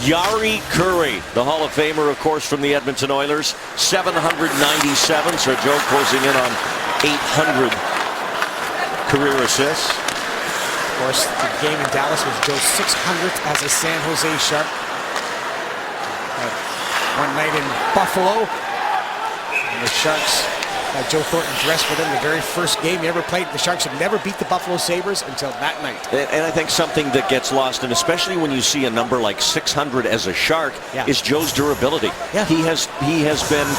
S1: Jari Kurri, the Hall of Famer, of course, from the Edmonton Oilers. 797, so Joe closing in on 800 career assists.
S2: Of course, the game in Dallas was Joe's 600th as a San Jose Shark. One night in Buffalo, and the Sharks had Joe Thornton dressed for them the very first game he ever played. The Sharks had never beat the Buffalo Sabres until that night.
S1: And I think something that gets lost, and especially when you see a number like 600 as a Shark, is Joe's durability.
S2: Yeah.
S1: He has been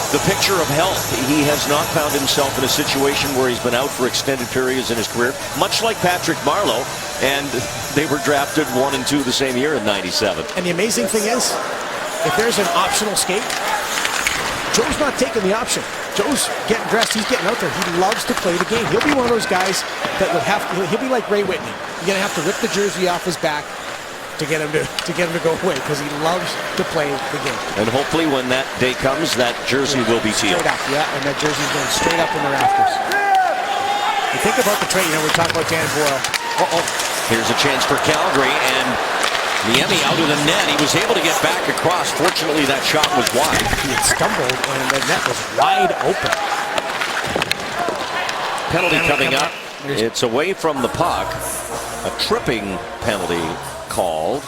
S1: the picture of health. He has not found himself in a situation where he's been out for extended periods in his career, much like Patrick Marleau, and they were drafted 1 and 2 the same year in '97.
S2: And the amazing thing is, if there's an optional skate, Joe's not taking the option. Joe's getting dressed, he's getting out there. He loves to play the game. He'll be one of those guys that would have to, he'll be like Ray Whitney. You're gonna have to rip the jersey off his back to get him to go away, because he loves to play the game.
S1: And hopefully when that day comes, that jersey will be teal.
S2: Straight up, yeah, and that jersey's going straight up in the rafters. You think about the trade, we talk about Dan Boyle.
S1: Here's a chance for Calgary, and Niemi out of the net. He was able to get back across. Fortunately, that shot was wide.
S2: He had stumbled, and the net was wide open.
S1: Penalty coming up. It's away from the puck. A tripping penalty called.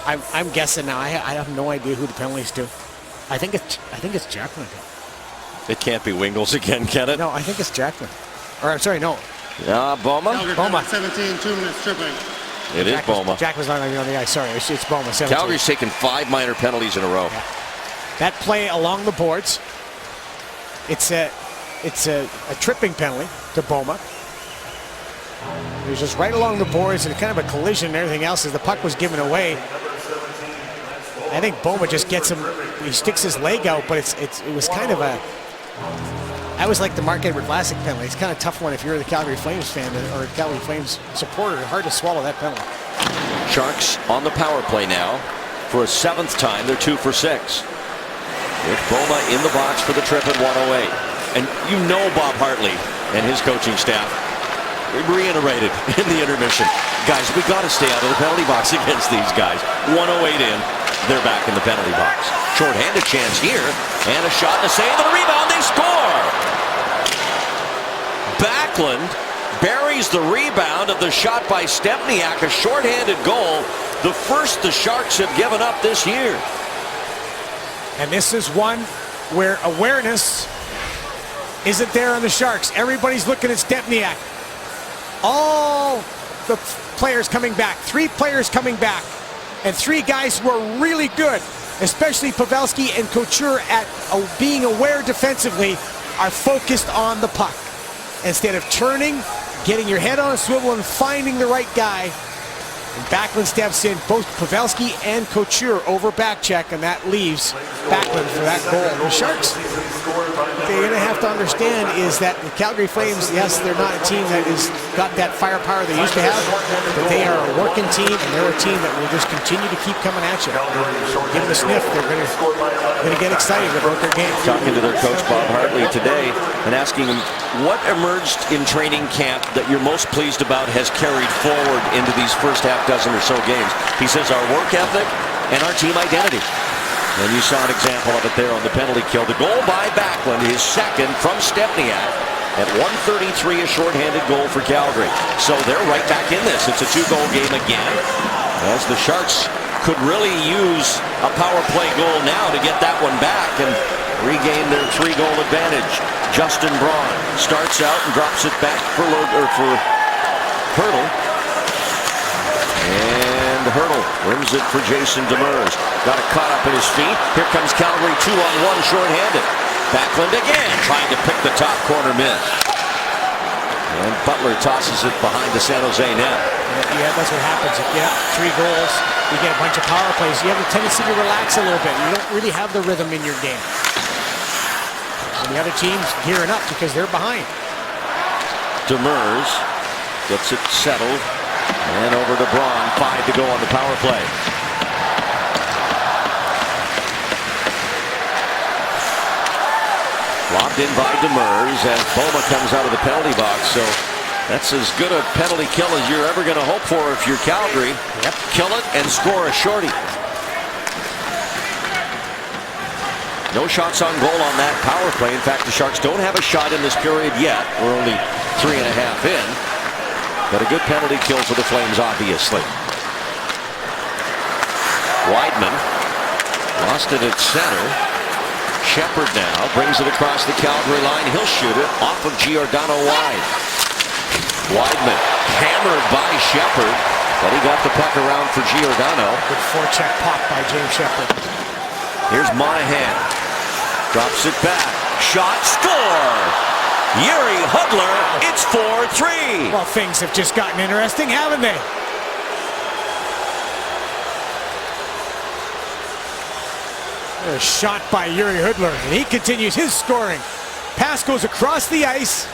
S2: I'm guessing now. I have no idea who the penalty's to. I think it's Jacqueline.
S1: It can't be Wingles again, can it?
S2: No, I think it's Jacqueline. Or I'm sorry, no.
S1: Boma.
S4: Calgary
S2: Boma.
S4: 17, 2 minutes tripping.
S1: It is Boma.
S2: Jacqueline's not even on the ice. Sorry, it's Boma. 17.
S1: Calgary's taken 5 minor penalties in a row.
S2: Yeah. That play along the boards. It's a tripping penalty to Boma. It was just right along the boards and kind of a collision and everything else as the puck was given away. I think Boma just gets him. He sticks his leg out, but it was kind of a. That was like the Mark Edward Vlasic penalty. It's kind of a tough one if you're the Calgary Flames fan or a Calgary Flames supporter. Hard to swallow that penalty.
S1: Sharks on the power play now for a 7th time. They're 2 for 6. With Boma in the box for the trip at 108. And you know Bob Hartley and his coaching staff reiterated in the intermission. Guys, we got to stay out of the penalty box against these guys. 108 in. They're back in the penalty box. Short-handed chance here. And a shot and a save and a rebound. They score! Backlund buries the rebound of the shot by Stepniak. A short-handed goal. The first the Sharks have given up this year.
S2: And this is one where awareness isn't there on the Sharks. Everybody's looking at Stepniak. All the players coming back. 3 players coming back. And 3 guys who are really good, especially Pavelski and Couture at being aware defensively, are focused on the puck. Instead of turning, getting your head on a swivel and finding the right guy. And Backlund steps in, both Pavelski and Couture over back check, and that leaves Backlund for that goal. The Sharks, what they're going to have to understand is that the Calgary Flames, yes, they're not a team that has got that firepower they used to have, but they are a working team, and they're a team that will just continue to keep coming at you. Give them a sniff, they're going to get excited about their game.
S1: Talking to their coach, Bob Hartley, today, and asking him what emerged in training camp that you're most pleased about has carried forward into these first half dozen or so games. He says our work ethic and our team identity. And you saw an example of it there on the penalty kill. The goal by Backlund, his second from Stepniak. At 1:33, a shorthanded goal for Calgary. So they're right back in this. It's a 2-goal game again. As the Sharks could really use a power play goal now to get that one back and regain their 3-goal advantage. Justin Braun starts out and drops it back for Hurdle. And Hurdle rims it for Jason Demers. Got it caught up in his feet. Here comes Calgary 2-on-1 shorthanded. Backlund again trying to pick the top corner miss. And Butler tosses it behind the San Jose net.
S2: Yeah, that's what happens. If you have 3 goals, you get a bunch of power plays. You have a tendency to relax a little bit. You don't really have the rhythm in your game. And the other team's gearing up because they're behind.
S1: Demers gets it settled. And over to Braun. 5 to go on the power play. Lobbed in by Demers as Boma comes out of the penalty box. So that's as good a penalty kill as you're ever going to hope for if you're Calgary.
S2: Yep.
S1: Kill it and score a shorty. No shots on goal on that power play. In fact, the Sharks don't have a shot in this period yet. We're only 3.5 in. But a good penalty kill for the Flames, obviously. Wideman lost it at center. Shepard now brings it across the Calgary line. He'll shoot it off of Giordano wide. Wideman hammered by Shepard, but he got the puck around for Giordano.
S2: Good forecheck pop by James Shepard.
S1: Here's Monahan. Drops it back. Shot, score! Yuri Hudler, it's 4-3.
S2: Well, things have just gotten interesting, haven't they? A shot by Yuri Hudler, and he continues his scoring. Pass goes across the ice.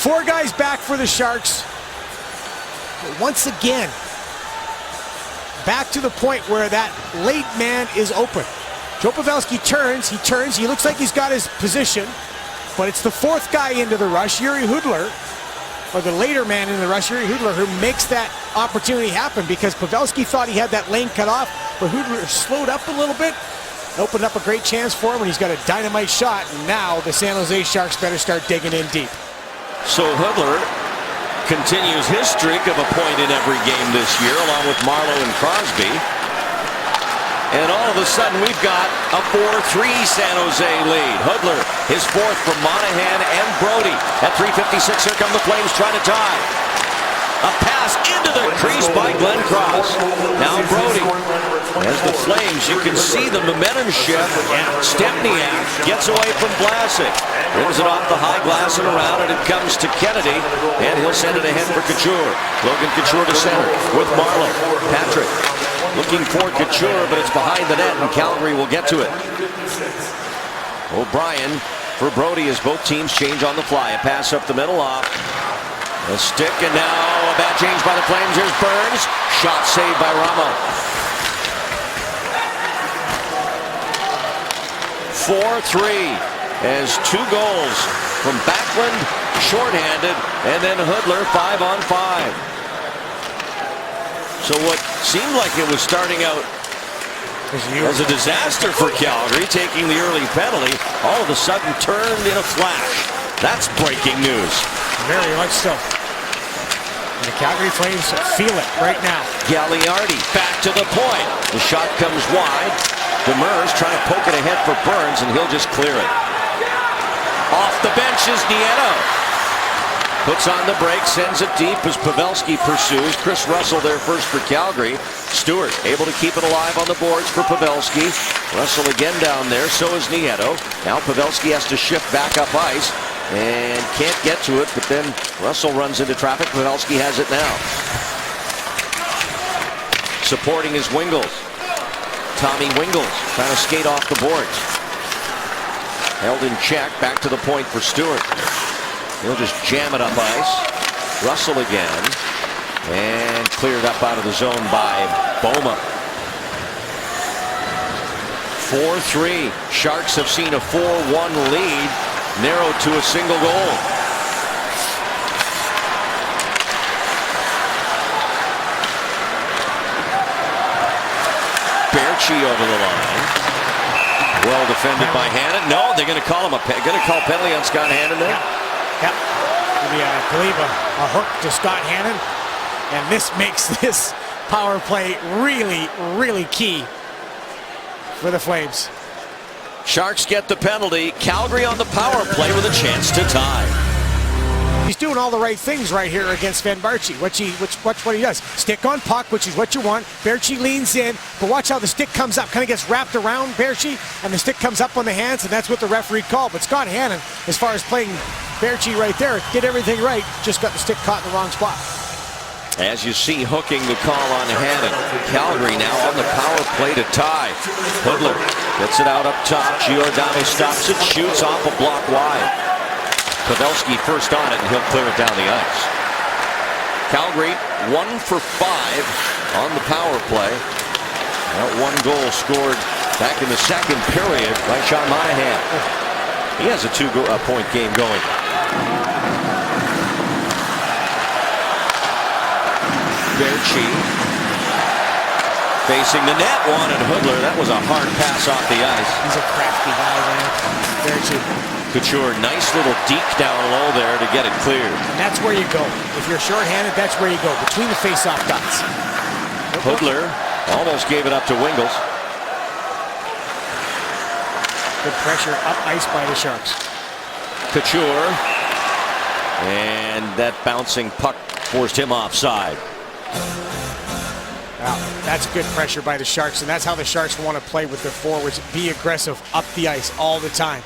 S2: 4 guys back for the Sharks. But once again, back to the point where that late man is open. Joe Pavelski turns, he looks like he's got his position. But it's the 4th guy into the rush, Yuri Hudler, or the later man in the rush, Yuri Hudler, who makes that opportunity happen because Pavelski thought he had that lane cut off, but Hudler slowed up a little bit, opened up a great chance for him, and he's got a dynamite shot. And now the San Jose Sharks better start digging in deep.
S1: So Hoodler continues his streak of a point in every game this year, along with Marleau and Crosby. And all of a sudden, we've got a 4-3 San Jose lead. Hoodler, his fourth from Monahan and Brody. At 3:56, here come the Flames trying to tie. A pass into the crease by Glenn Cross. Now Brody. As the Flames, you can see the momentum shift. Stempniak gets away from Vlasic. Brings it off the high glass and around, and it comes to Kennedy. And he'll send it ahead for Couture. Logan Couture to center with Marleau. Patrick looking for Couture, but it's behind the net, and Calgary will get to it. O'Brien for Brody as both teams change on the fly. A pass up the middle off. A stick, and now a bad change by the Flames. Here's Burns. Shot saved by Ramo. 4-3 as 2 goals from Backlund, shorthanded, and then Hoodler 5-on-5. So what seemed like it was starting out as a disaster for Calgary, taking the early penalty, all of a sudden turned in a flash. That's breaking news.
S2: Very much so. And the Calgary Flames feel it right now.
S1: Gagliardi back to the point. The shot comes wide. Demers trying to poke it ahead for Burns, and he'll just clear it. Off the bench is Nieto. Puts on the brake, sends it deep as Pavelski pursues. Chris Russell there first for Calgary. Stewart able to keep it alive on the boards for Pavelski. Russell again down there, so is Nieto. Now Pavelski has to shift back up ice and can't get to it, but then Russell runs into traffic. Pavelski has it now. Supporting is Wingles. Tommy Wingles trying to skate off the boards. Held in check, back to the point for Stewart. He'll just jam it up ice. Russell again. And cleared up out of the zone by Boma. 4-3. Sharks have seen a 4-1 lead narrowed to a single goal. Baertschi over the line. Well defended by Hannon. No, they're going to call him penalty on Scott Hannon there.
S2: Yep. I believe a hook to Scott Hannon. And this makes this power play really, really key for the Flames.
S1: Sharks get the penalty. Calgary on the power play with a chance to tie.
S2: He's doing all the right things right here against Van Baertschi. Watch what he does. Stick on puck, which is what you want. Baertschi leans in, but watch how the stick comes up. Kind of gets wrapped around Baertschi, and the stick comes up on the hands, and that's what the referee called. But Scott Hannon, as far as playing Baertschi right there, did everything right. Just got the stick caught in the wrong spot.
S1: As you see, hooking the call on Hannon. Calgary now on the power play to tie. Hoodler gets it out up top. Giordano stops it, shoots off a block wide. Pavelski first on it, and he'll clear it down the ice. Calgary 1 for 5 on the power play. That 1 goal scored back in the second period by Sean Monahan. He has a 2-point game going. Baertschi facing the net, wanted Hoodler. That was a hard pass off the ice.
S2: He's a crafty guy, man. Baertschi.
S1: Couture, nice little deke down low there to get it cleared.
S2: And that's where you go. If you're shorthanded, that's where you go, between the face-off dots.
S1: Hoodler almost gave it up to Wingles.
S2: Good pressure up ice by the Sharks.
S1: Couture. And that bouncing puck forced him offside.
S2: Wow, that's good pressure by the Sharks, and that's how the Sharks want to play with their forwards. Be aggressive up the ice all the time.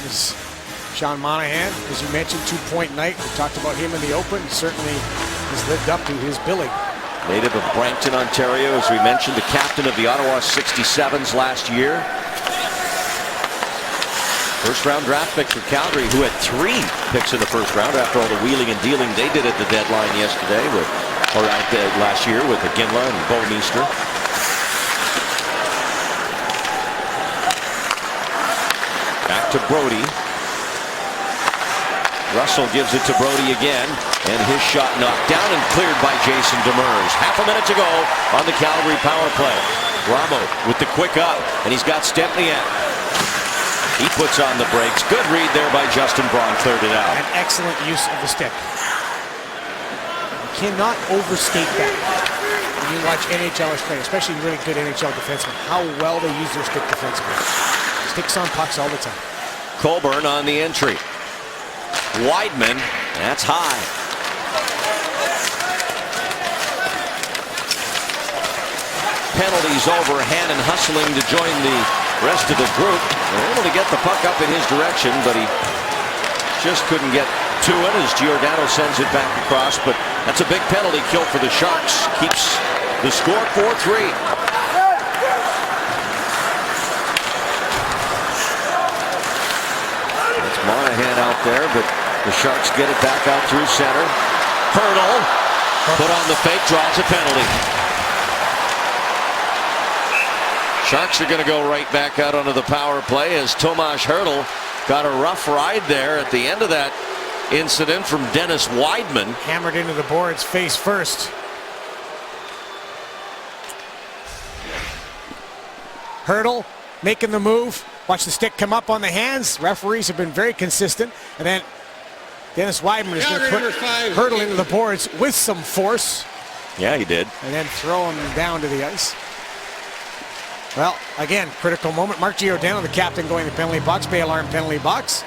S2: This Sean Monahan, as you mentioned, 2-point night. We talked about him in the open. Certainly has lived up to his billing.
S1: Native of Brampton, Ontario, as we mentioned, the captain of the Ottawa 67s last year. First-round draft pick for Calgary, who had 3 picks in the first round after all the wheeling and dealing they did at the deadline yesterday, last year with Iginla and Bouwmeester. Back to Brody. Russell gives it to Brody again, and his shot knocked down and cleared by Jason Demers. Half a minute to go on the Calgary power play. Ramo with the quick up, and he's got Stempniak. He puts on the brakes. Good read there by Justin Braun. Cleared it out.
S2: An excellent use of the stick. You cannot overstate that when you watch NHLers play, especially really good NHL defensemen, how well they use their stick defensively. Sticks on pucks all the time.
S1: Colburn on the entry. Wideman, that's high. Penalties over. Hannon hustling to join the rest of the group. They're able to get the puck up in his direction, but he just couldn't get to it as Giordano sends it back across. But that's a big penalty kill for the Sharks. Keeps the score 4-3. It's Monahan out there, but the Sharks get it back out through center. Hurdle put on the fake, draws a penalty. Sharks are going to go right back out onto the power play as Tomas Hurdle got a rough ride there at the end of that incident from Dennis Wideman.
S2: Hammered into the boards face first. Hurdle making the move. Watch the stick come up on the hands. Referees have been very consistent. And then Dennis Wideman is going to put Hurdle into the boards with some force.
S1: Yeah, he did.
S2: And then throw him down to the ice. Well, again, critical moment. Mark Giordano, the captain, going to the penalty box. Bay alarm penalty box.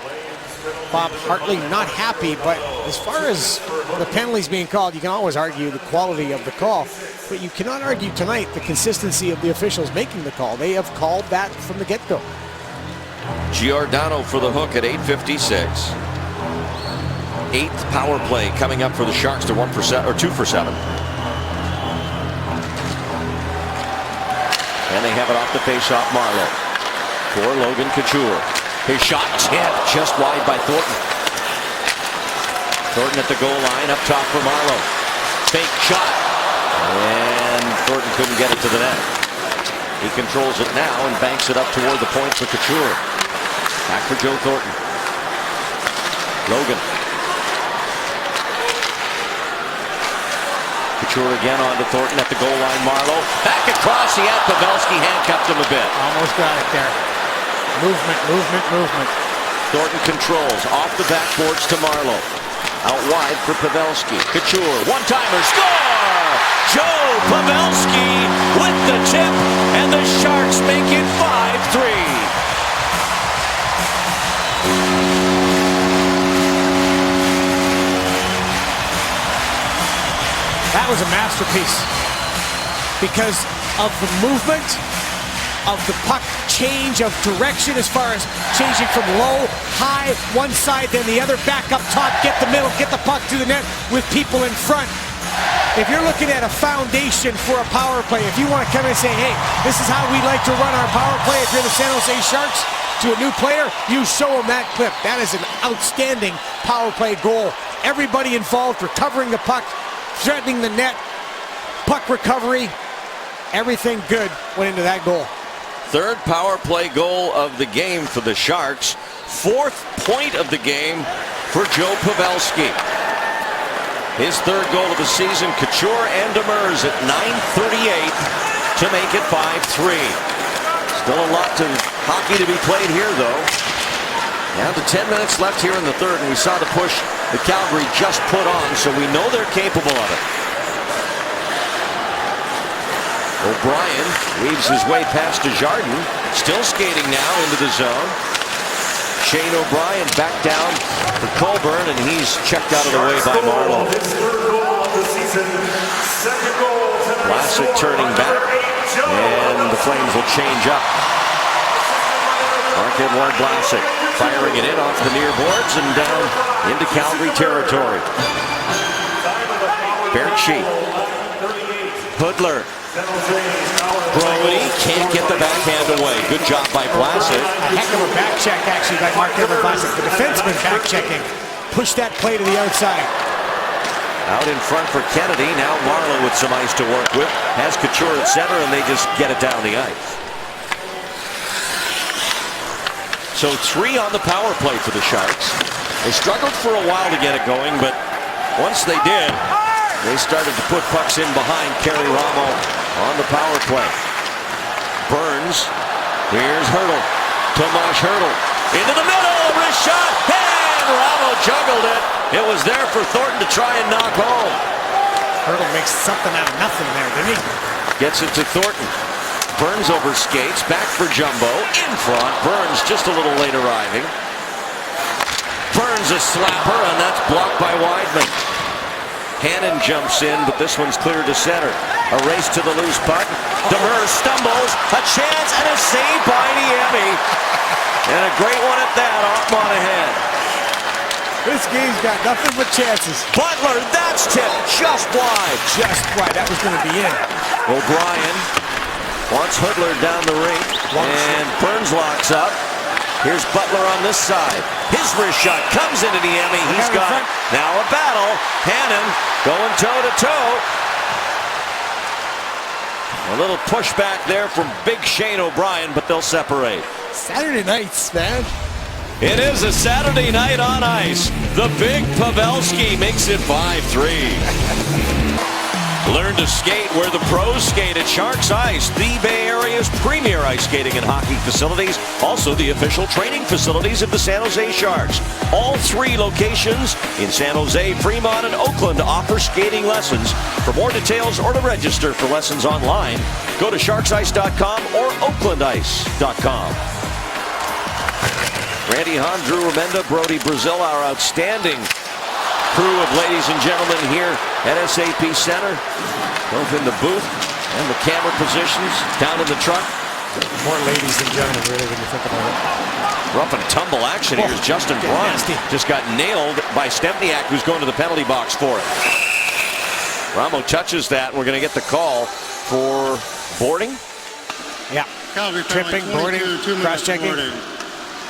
S2: Bob Hartley not happy, but as far as the penalties being called, you can always argue the quality of the call, but you cannot argue tonight the consistency of the officials making the call. They have called that from the get-go.
S1: Giordano for the hook at 8:56. Eighth power play coming up for the Sharks. They're 1 for 7 or 2 for 7. And they have it off the face-off Marleau for Logan Couture. His shot tipped just wide by Thornton. Thornton at the goal line, up top for Marleau. Fake shot. And Thornton couldn't get it to the net. He controls it now and banks it up toward the point for Couture. Back for Joe Thornton. Logan. Couture again on to Thornton at the goal line. Marleau back across. He had Pavelski, handcuffed him a bit.
S2: Almost got it there. Movement, movement, movement.
S1: Thornton controls off the backboards to Marleau. Out wide for Pavelski. Couture, one-timer, score! Joe Pavelski with the tip, and the Sharks make it 5-3.
S2: That was a masterpiece because of the movement, of the puck change of direction as far as changing from low, high, one side, then the other, back up top, get the middle, get the puck to the net with people in front. If you're looking at a foundation for a power play, if you want to come in and say, hey, this is how we like to run our power play if you're the San Jose Sharks, to a new player, you show them that clip. That is an outstanding power play goal. Everybody involved recovering the puck, threatening the net, puck recovery, everything good went into that goal.
S1: Third power play goal of the game for the Sharks. Fourth point of the game for Joe Pavelski. His third goal of the season. Couture and Demers at 9:38 to make it 5-3. Still a lot of hockey to be played here, though. Down to 10 minutes left here in the third, and we saw the push that Calgary just put on, so we know they're capable of it. O'Brien weaves his way past Desjardins, still skating now into the zone. Shane O'Brien back down for Colburn, and he's checked out of the way by Marleau. Vlasic turning back, and the Flames will change up. Marc-Edouard Vlasic firing it in off the near boards and down into Calgary territory. Berchi. Hoodler. Brody can't get the backhand away. Good job by Vlasic.
S2: A heck of a back check, actually, by Marc-Edouard Vlasic. The defenseman back checking. Push that play to the outside.
S1: Out in front for Kennedy. Now Marleau with some ice to work with. Has Couture at center, and they just get it down the ice. So 3 on the power play for the Sharks. They struggled for a while to get it going, but once they did, they started to put pucks in behind Kerry Ramo on the power play. Burns. Here's Hurdle. Tomas Hurdle Into the middle, wrist shot, and Ramo juggled it. It was there for Thornton to try and knock home.
S2: Hurdle makes something out of nothing there, didn't he?
S1: Gets it to Thornton. Burns over skates, back for Jumbo, in front. Burns just a little late arriving. Burns a slapper, and that's blocked by Weidman. Hannon jumps in, but this one's clear to center. A race to the loose puck. Demers stumbles, a chance, and a save by Niemi. And a great one at that, off Monahan.
S2: This game's got nothing but chances.
S1: Butler, that's tipped just wide.
S2: Just wide, that was going to be in.
S1: O'Brien wants Hudler down the rink, and Burns locks up. Here's Butler on this side. His wrist shot comes into Niemi. He's got it. Now a battle. Hannon going toe-to-toe. A little pushback there from big Shane O'Brien, but they'll separate.
S2: Saturday nights, man.
S1: It is a Saturday night on ice. The big Pavelski makes it 5-3. Learn to skate where the pros skate at Sharks Ice, the Bay Area's premier ice skating and hockey facilities, also the official training facilities of the San Jose Sharks. All 3 locations in San Jose, Fremont, and Oakland offer skating lessons. For more details or to register for lessons online, go to sharksice.com or oaklandice.com. Randy Hahn, Drew Remenda, Brody Brazil, our outstanding crew of ladies and gentlemen here at SAP Center, both in the booth and the camera positions, down in the truck.
S2: More ladies and gentlemen, really, when you think about it.
S1: Rough and tumble action here. Justin Braun just got nailed by Stempniak, who's going to the penalty box for it. Ramo touches that, and we're going to get the call for boarding.
S2: Yeah.
S4: Calgary
S2: Tripping, boarding, cross-checking.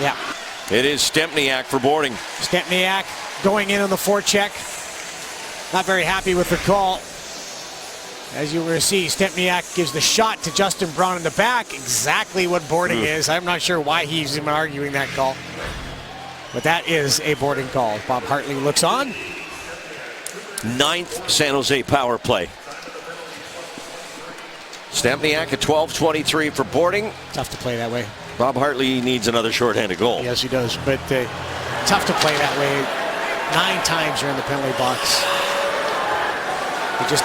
S2: Yeah.
S1: It is Stempniak for boarding.
S2: Stempniak going in on the forecheck. Not very happy with the call. As you will see, Stempniak gives the shot to Justin Braun in the back. Exactly what boarding is. I'm not sure why he's even arguing that call. But that is a boarding call. Bob Hartley looks on.
S1: 9th San Jose power play. Stempniak at 12:23 for boarding.
S2: Tough to play that way.
S1: Bob Hartley needs another shorthanded goal.
S2: Yes, he does. But tough to play that way. 9 times you're in the penalty box. You just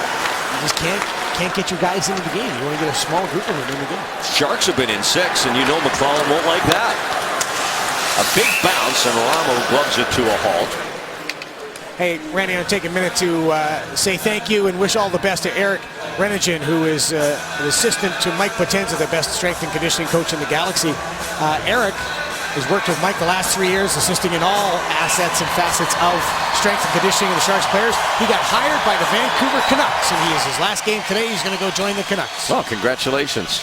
S2: can't get your guys into the game. You want to get a small group of them in the game.
S1: Sharks have been in 6, and you know McClellan won't like that. A big bounce, and Ramo gloves it to a halt.
S2: Hey, Randy, I'm going to take a minute to say thank you and wish all the best to Eric Renigen, who is an assistant to Mike Potenza, the best strength and conditioning coach in the Galaxy. Eric has worked with Mike the last 3 years, assisting in all assets and facets of strength and conditioning of the Sharks players. He got hired by the Vancouver Canucks, and he is his last game today. He's going to go join the Canucks.
S1: Well, congratulations.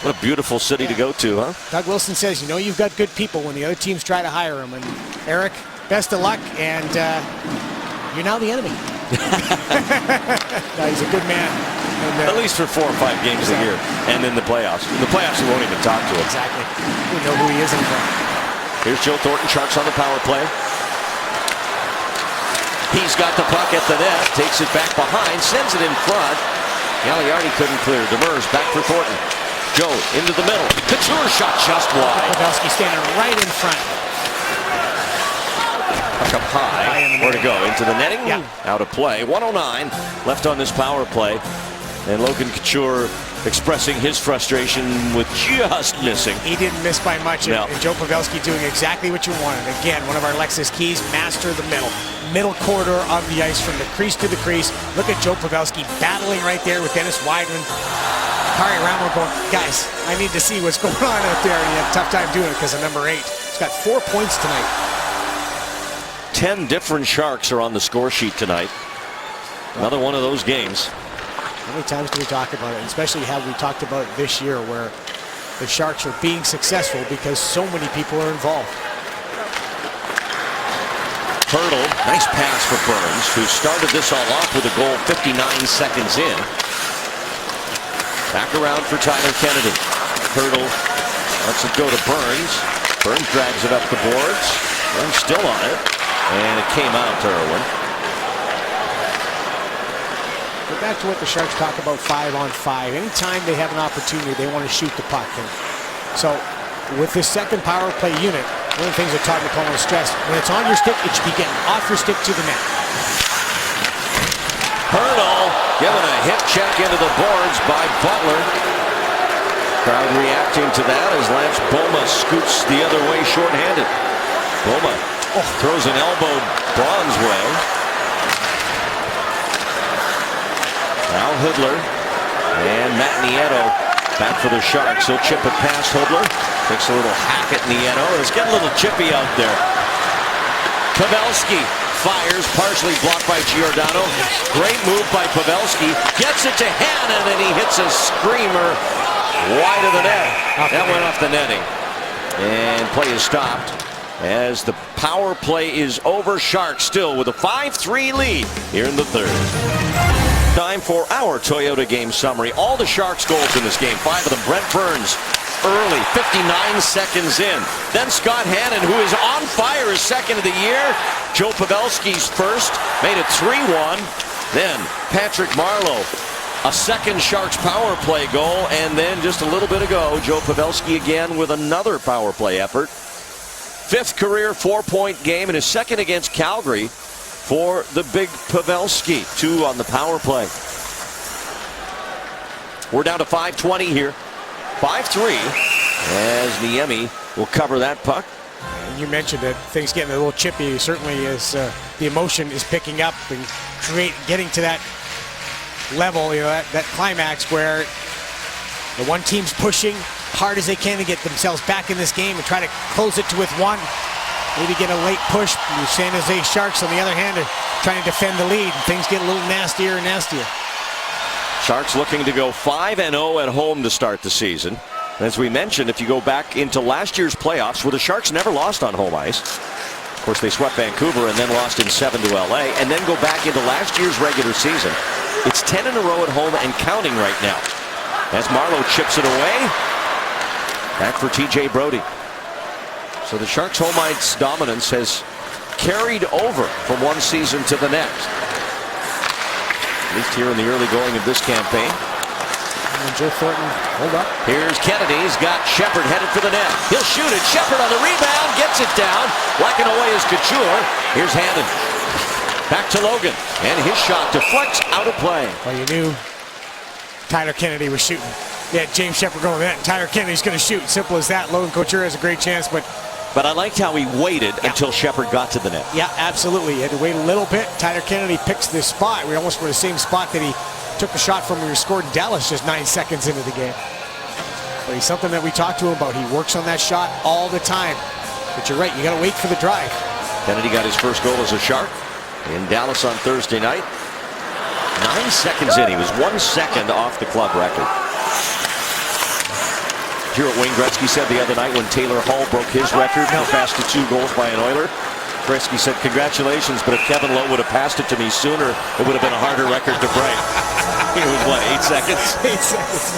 S1: What a beautiful city to go to, huh?
S2: Doug Wilson says, you know you've got good people when the other teams try to hire him. And Eric, best of luck, and you're now the enemy. No, he's a good man. And,
S1: at least for 4 or 5 games a year, and in the playoffs. In the playoffs, we won't even talk to him.
S2: Exactly. We know who he is anymore.
S1: Here's Joe Thornton, Sharks on the power play. He's got the puck at the net, takes it back behind, sends it in front. Gagliardi couldn't clear. Demers back for Thornton. Joe into the middle. Couture shot just wide.
S2: Pavelski standing right in front.
S1: Puck up high. Where to go? Into the netting?
S2: Yeah.
S1: Out of play. 1:09 left on this power play. And Logan Couture expressing his frustration with just missing.
S2: He didn't miss by much.
S1: No.
S2: And Joe Pavelski doing exactly what you wanted. Again, one of our Lexus keys, master the middle. Middle quarter of the ice from the crease to the crease. Look at Joe Pavelski battling right there with Dennis Weidman. Kari Ramo going, guys, I need to see what's going on out there. And he had a tough time doing it because of number 8. He's got 4 points tonight.
S1: 10 different Sharks are on the score sheet tonight. Another one of those games.
S2: How many times do we talk about it? Especially how we talked about it this year, where the Sharks are being successful because so many people are involved.
S1: Hurdle, nice pass for Burns, who started this all off with a goal 59 seconds in. Back around for Tyler Kennedy. Hurdle lets it go to Burns. Burns drags it up the boards. Burns still on it. And it came out to Irwin.
S2: Go back to what the Sharks talk about 5-on-5. Anytime they have an opportunity, they want to shoot the puck. And so with this second power play unit, One of the things that Todd McClellan stressed, when it's on your stick, it should be getting off your stick to the net.
S1: Hurdle given a hip check into the boards by Butler. Crowd reacting to that as Lance Boma scoots the other way shorthanded. Boma throws an elbow Braun's way. Now Hudler and Matt Nieto back for the Sharks. He'll chip it past Hudler. Takes a little hack at Nieto. It's getting a little chippy out there. Pavelski fires, partially blocked by Giordano. Great move by Pavelski. Gets it to Hannon, and he hits a screamer wide of the net. That went off the netting. And play is stopped as the power play is over. Sharks still with a 5-3 lead here in the third. Time for our Toyota game summary. All the Sharks goals in this game, 5 of them. Brent Burns early, 59 seconds in. Then Scott Hannon, who is on fire, is second of the year. Joe Pavelski's first, made it 3-1. Then Patrick Marleau, a second Sharks power play goal. And then just a little bit ago, Joe Pavelski again with another power play effort. 5th career 4-point game and his second against Calgary for the big Pavelski. 2 on the power play. We're down to 5:20 here. 5-3 as Niemi will cover that puck.
S2: You mentioned that things getting a little chippy, certainly as the emotion is picking up and getting to that level, that climax where the one team's pushing hard as they can to get themselves back in this game and try to close it to with one. Maybe get a late push. The San Jose Sharks, on the other hand, are trying to defend the lead, and things get a little nastier and nastier.
S1: Sharks looking to go 5-0 at home to start the season. As we mentioned, if you go back into last year's playoffs, where the Sharks never lost on home ice. Of course, they swept Vancouver and then lost in 7 to LA, and then go back into last year's regular season. It's 10 in a row at home and counting right now. As Marleau chips it away, back for TJ Brodie. So the Sharks' home ice dominance has carried over from one season to the next. At least here in the early going of this campaign.
S2: And Joe Thornton, hold up.
S1: Here's Kennedy. He's got Shepard headed for the net. He'll shoot it. Shepard on the rebound. Gets it down. Whacking away is Couture. Here's Hannon. Back to Logan. And his shot deflects out of play.
S2: Well, you knew Tyler Kennedy was shooting. Yeah, James Shepard going to that. Tyler Kennedy's going to shoot. Simple as that. Logan Couture has a great chance, but
S1: I liked how he waited until Shepard got to the net.
S2: Yeah, absolutely. He had to wait a little bit. Tyler Kennedy picks this spot. We almost were the same spot that he took the shot from when he scored in Dallas just 9 seconds into the game. But he's something that we talked to him about. He works on that shot all the time. But you're right, you got to wait for the drive.
S1: Kennedy got his first goal as a Shark in Dallas on Thursday night. 9 seconds in. He was 1 second off the club record. Hear what Wayne Gretzky said the other night when Taylor Hall broke his record for fastest 2 goals by an Oiler. Gretzky said, "Congratulations, but if Kevin Lowe would have passed it to me sooner, it would have been a harder record to break." It was what, 8 seconds?
S2: 8 seconds.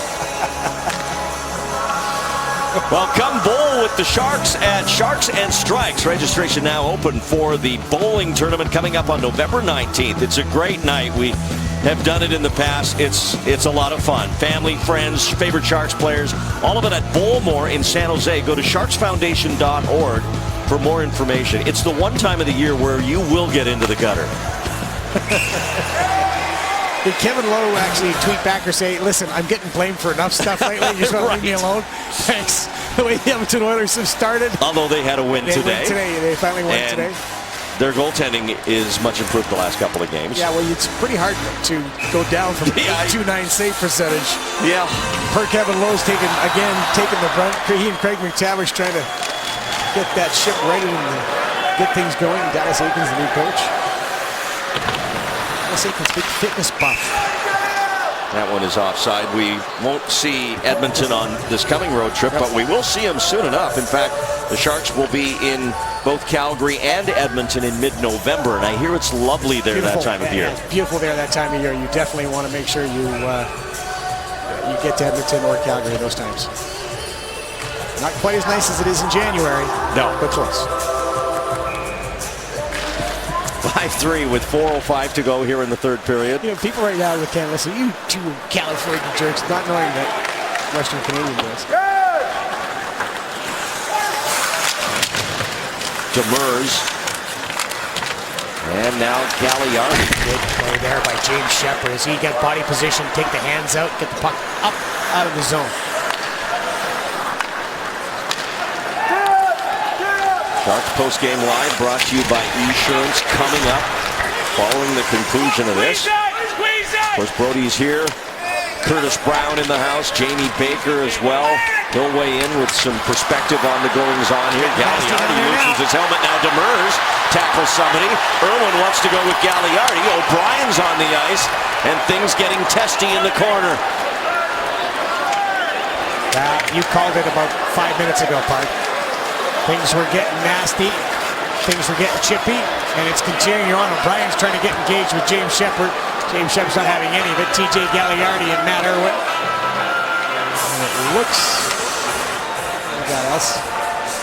S1: Well, come bowl with the Sharks at Sharks and Strikes. Registration now open for the bowling tournament coming up on November 19th. It's a great night. We have done it in the past. It's a lot of fun. Family, friends, favorite Sharks players, all of it at Bowlmore in San Jose. Go to sharksfoundation.org for more information. It's the one time of the year where you will get into the gutter.
S2: Did Kevin Lowe actually tweet back or say, "Listen, I'm getting blamed for enough stuff lately. You just want to leave me alone? Thanks." The way the Edmonton Oilers have started.
S1: Although they had a win today.
S2: They finally won today.
S1: Their goaltending is much improved the last couple of games.
S2: Yeah, well, it's pretty hard to go down from 8.29 save percentage.
S1: Yeah.
S2: Per Kevin Lowe's taking the brunt. He and Craig McTavish trying to get that ship ready and get things going. Dallas Eakins, the new coach. Dallas Eakins, big fitness buff.
S1: That one is offside. We won't see Edmonton on this coming road trip, but we will see them soon enough. In fact, the Sharks will be in both Calgary and Edmonton in mid-November, and I hear it's lovely there that time of year.
S2: It's beautiful there that time of year. You definitely want to make sure you get to Edmonton or Calgary those times. Not quite as nice as it is in January.
S1: No.
S2: But close.
S1: 5-3 with 4:05 to go here in the third period.
S2: People right now can't listen. You two California jerks, not knowing that Western Canadian does.
S1: Demers. And now Gagliardi.
S2: Good play there by James Shepard as he got body position, take the hands out, get the puck up out of the zone.
S1: Sharks post-game live brought to you by Esurance coming up following the conclusion of this. Of course, Brody's here. Curtis Brown in the house. Jamie Baker as well. He'll weigh in with some perspective on the goings-on here. Gagliardi loses his helmet. Now Demers tackles somebody. Irwin wants to go with Gagliardi. O'Brien's on the ice, and things getting testy in the corner.
S2: You called it about 5 minutes ago, Park. Things were getting nasty. Things were getting chippy, and it's continuing on. O'Brien's trying to get engaged with James Shepard. James Shepard's not having any of it. TJ Gagliardi and Matt Irwin. And it looks... What else? A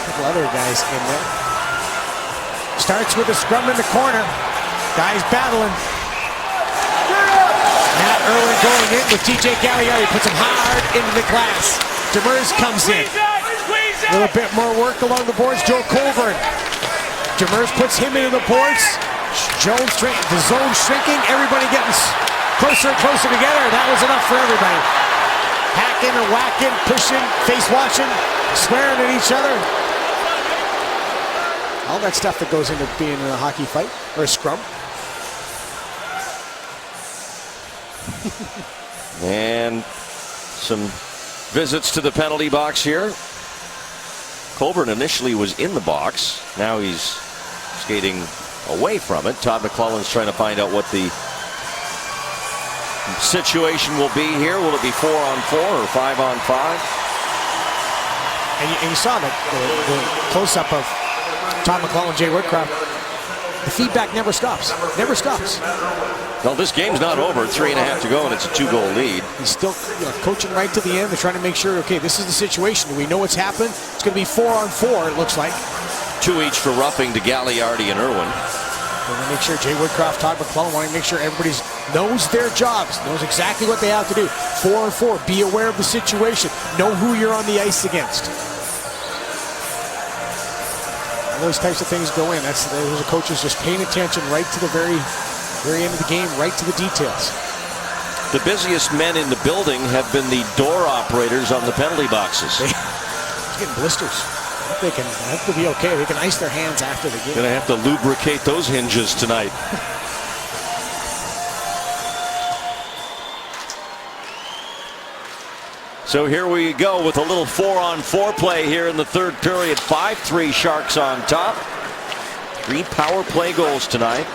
S2: couple other guys in there. Starts with a scrum in the corner. Guys battling. Matt Irwin going in with TJ Gagliardi. Puts him hard into the glass. Demers comes in. A little bit more work along the boards. Joe Colburn. Demers puts him into the boards. The zone shrinking. Everybody getting closer and closer together. That was enough for everybody. Hacking and whacking, pushing, face washing, swearing at each other. All that stuff that goes into being in a hockey fight or a scrum.
S1: And some visits to the penalty box here. Colburn initially was in the box. Now he's skating away from it. Todd McClellan's trying to find out what the situation will be here. Will it be 4-on-4 or 5-on-5?
S2: And you saw the close-up of Todd McClellan, Jay Woodcroft. The feedback never stops. Never stops.
S1: Well, this game's not over. 3.5 to go, and it's a 2-goal lead.
S2: He's still coaching right to the end. They're trying to make sure, okay, this is the situation. We know what's happened. It's going to be 4-on-4, it looks like.
S1: 2 each for roughing to Gagliardi and Irwin.
S2: They want to make sure Jay Woodcroft, Todd McClellan want to make sure everybody knows their jobs, knows exactly what they have to do. 4-on-4, be aware of the situation. Know who you're on the ice against. All those types of things go in. Those coaches just paying attention right to the very end of the game, right to the details.
S1: The busiest men in the building have been the door operators on the penalty boxes.
S2: They're getting blisters. I hope they'll be okay. They can ice their hands after the game.
S1: Gonna have to lubricate those hinges tonight. So here we go with a little 4-on-4 play here in the third period. 5-3 Sharks on top. 3 power play goals tonight.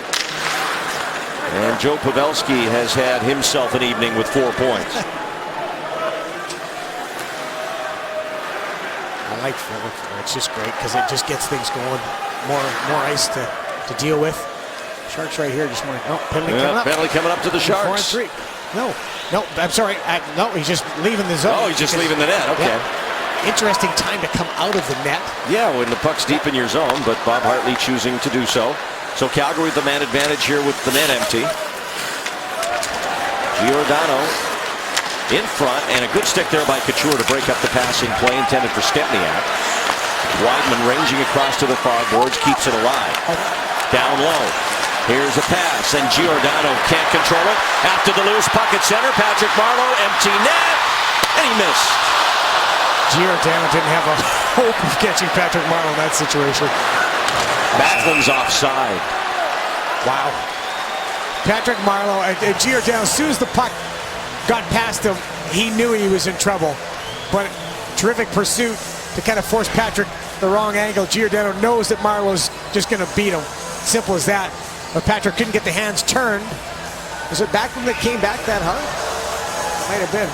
S1: And Joe Pavelski has had himself an evening with 4 points.
S2: I like Philip. It's just great because it just gets things going. More ice to deal with. Sharks right here just want penalty coming up.
S1: Penalty coming up to the Sharks.
S2: 4-on-3. No, I'm sorry. No, he's just leaving the zone.
S1: Oh, he's just leaving the net. Okay.
S2: Yeah. Interesting time to come out of the net.
S1: Yeah, when the puck's deep in your zone, but Bob Hartley choosing to do so. So Calgary with the man advantage here with the net empty. Giordano in front, and a good stick there by Couture to break up the passing play intended for Stepniak. Wideman ranging across to the far boards, keeps it alive. Down low. Here's a pass, and Giordano can't control it. After the loose puck at center, Patrick Marleau, empty net, and he missed.
S2: Giordano didn't have a hope of catching Patrick Marleau in that situation.
S1: Backlund's offside.
S2: Wow. Patrick Marleau, Giordano, as soon as the puck got past him, he knew he was in trouble. But terrific pursuit to kind of force Patrick the wrong angle. Giordano knows that Marleau's just going to beat him. Simple as that. But Patrick couldn't get the hands turned. Was it Backlund that came back that hard? Might have been.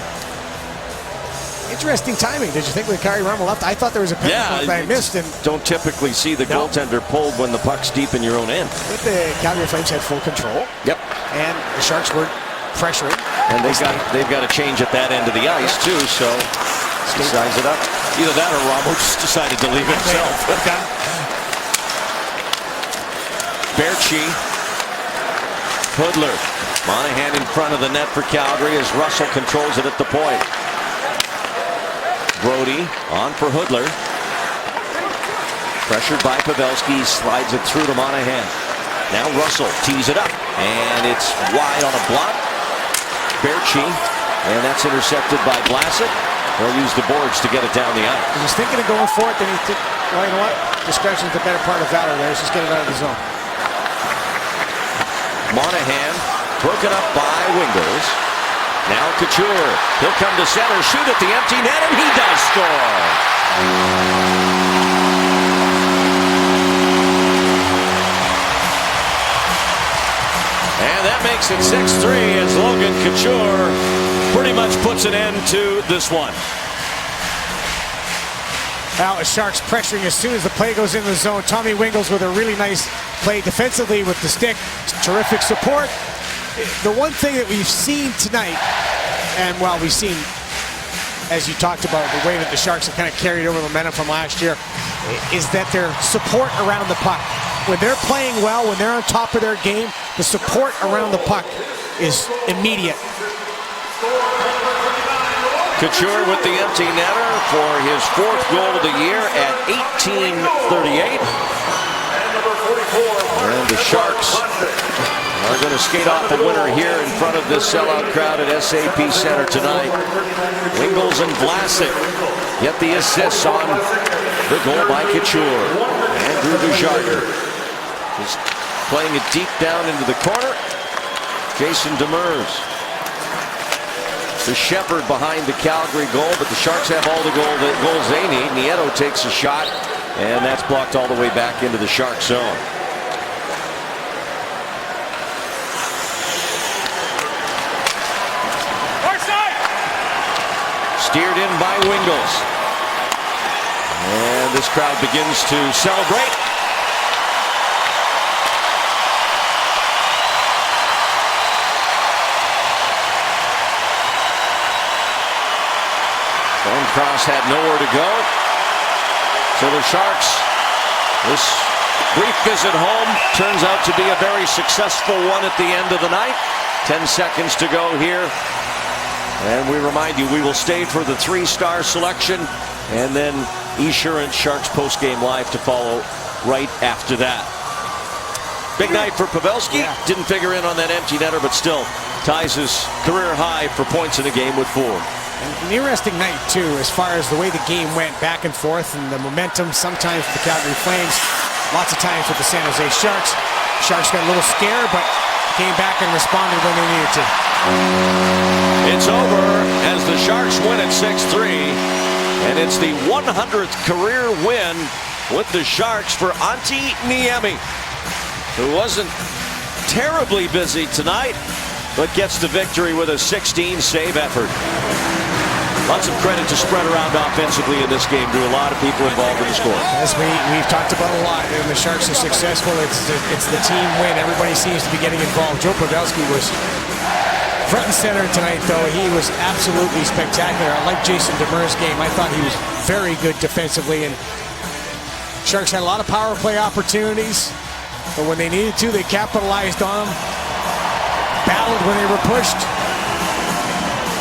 S2: Interesting timing. Did you think with Kari Rummel left? I thought there was a penalty that I missed. And
S1: don't typically see the goaltender pulled when the puck's deep in your own end.
S2: But the Calgary Flames had full control.
S1: Yep.
S2: And the Sharks were pressuring.
S1: And they've got a change at that end of the ice too. So size it up. Either that or Ramos decided to leave himself. Berchi. Hudler. Monahan in front of the net for Calgary as Russell controls it at the point. Brody on for Hudler. Pressured by Pavelski, slides it through to Monahan. Now Russell tees it up, and it's wide on a block. Berchi, and that's intercepted by Vlasic. They'll use the boards to get it down the ice.
S2: He was thinking of going for it, then he took, well, you know what? Discretion's the better part of valor there. Let's just get it out of the zone.
S1: Monahan broken up by Wingles. Now Couture. He'll come to center, shoot at the empty net, and he does score. And that makes it 6-3 as Logan Couture pretty much puts an end to this one.
S2: Now the Sharks pressuring as soon as the play goes in the zone. Tommy Wingles with a really nice play defensively with the stick. Terrific support. The one thing that we've seen tonight, and well, we've seen, as you talked about, the way that the Sharks have kind of carried over momentum from last year, is that their support around the puck. When they're playing well, when they're on top of their game, the support around the puck is immediate.
S1: Couture with the empty netter for his 4th goal of the year at 18:38. And the Sharks are going to skate off a winner here in front of this sellout crowd at SAP Center tonight. Wingles and Vlasic get the assists on the goal by Couture. Andrew Dujarrier is playing it deep down into the corner. Jason Demers. The Shepherd behind the Calgary goal, but the Sharks have all the goals they need. Nieto takes a shot, and that's blocked all the way back into the Shark zone. Steered in by Wingles. And this crowd begins to celebrate. Cross had nowhere to go. So the Sharks, this brief visit home turns out to be a very successful one at the end of the night. 10 seconds to go here. And we remind you, we will stay for the 3-star selection and then Esurance Sharks postgame live to follow right after that. Big night for Pavelski.
S2: Yeah.
S1: Didn't figure in on that empty netter, but still ties his career high for points in a game with 4.
S2: An interesting night, too, as far as the way the game went back and forth and the momentum, sometimes with the Calgary Flames, lots of times with the San Jose Sharks. Sharks got a little scared, but came back and responded when they needed to.
S1: It's over as the Sharks win at 6-3, and it's the 100th career win with the Sharks for Antti Niemi, who wasn't terribly busy tonight, but gets the victory with a 16-save effort. Lots of credit to spread around offensively in this game to a lot of people involved in the score.
S2: As we've talked about a lot, and the Sharks are successful. It's the team win. Everybody seems to be getting involved. Joe Pavelski was front and center tonight, though. He was absolutely spectacular. I like Jason Demers' game. I thought he was very good defensively, and Sharks had a lot of power play opportunities, but when they needed to, they capitalized on them. Battled when they were pushed.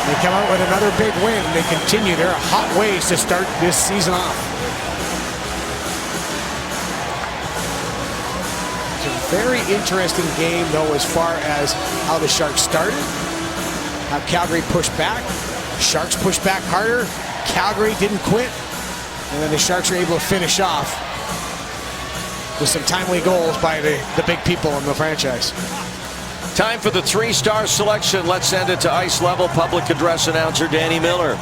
S2: They come out with another big win. They continue their hot ways to start this season off. It's a very interesting game, though, as far as how the Sharks started, how Calgary pushed back. Sharks pushed back harder. Calgary didn't quit. And then the Sharks were able to finish off with some timely goals by the big people in the franchise.
S1: Time for the 3-star selection. Let's send it to ice level public address announcer Danny Miller.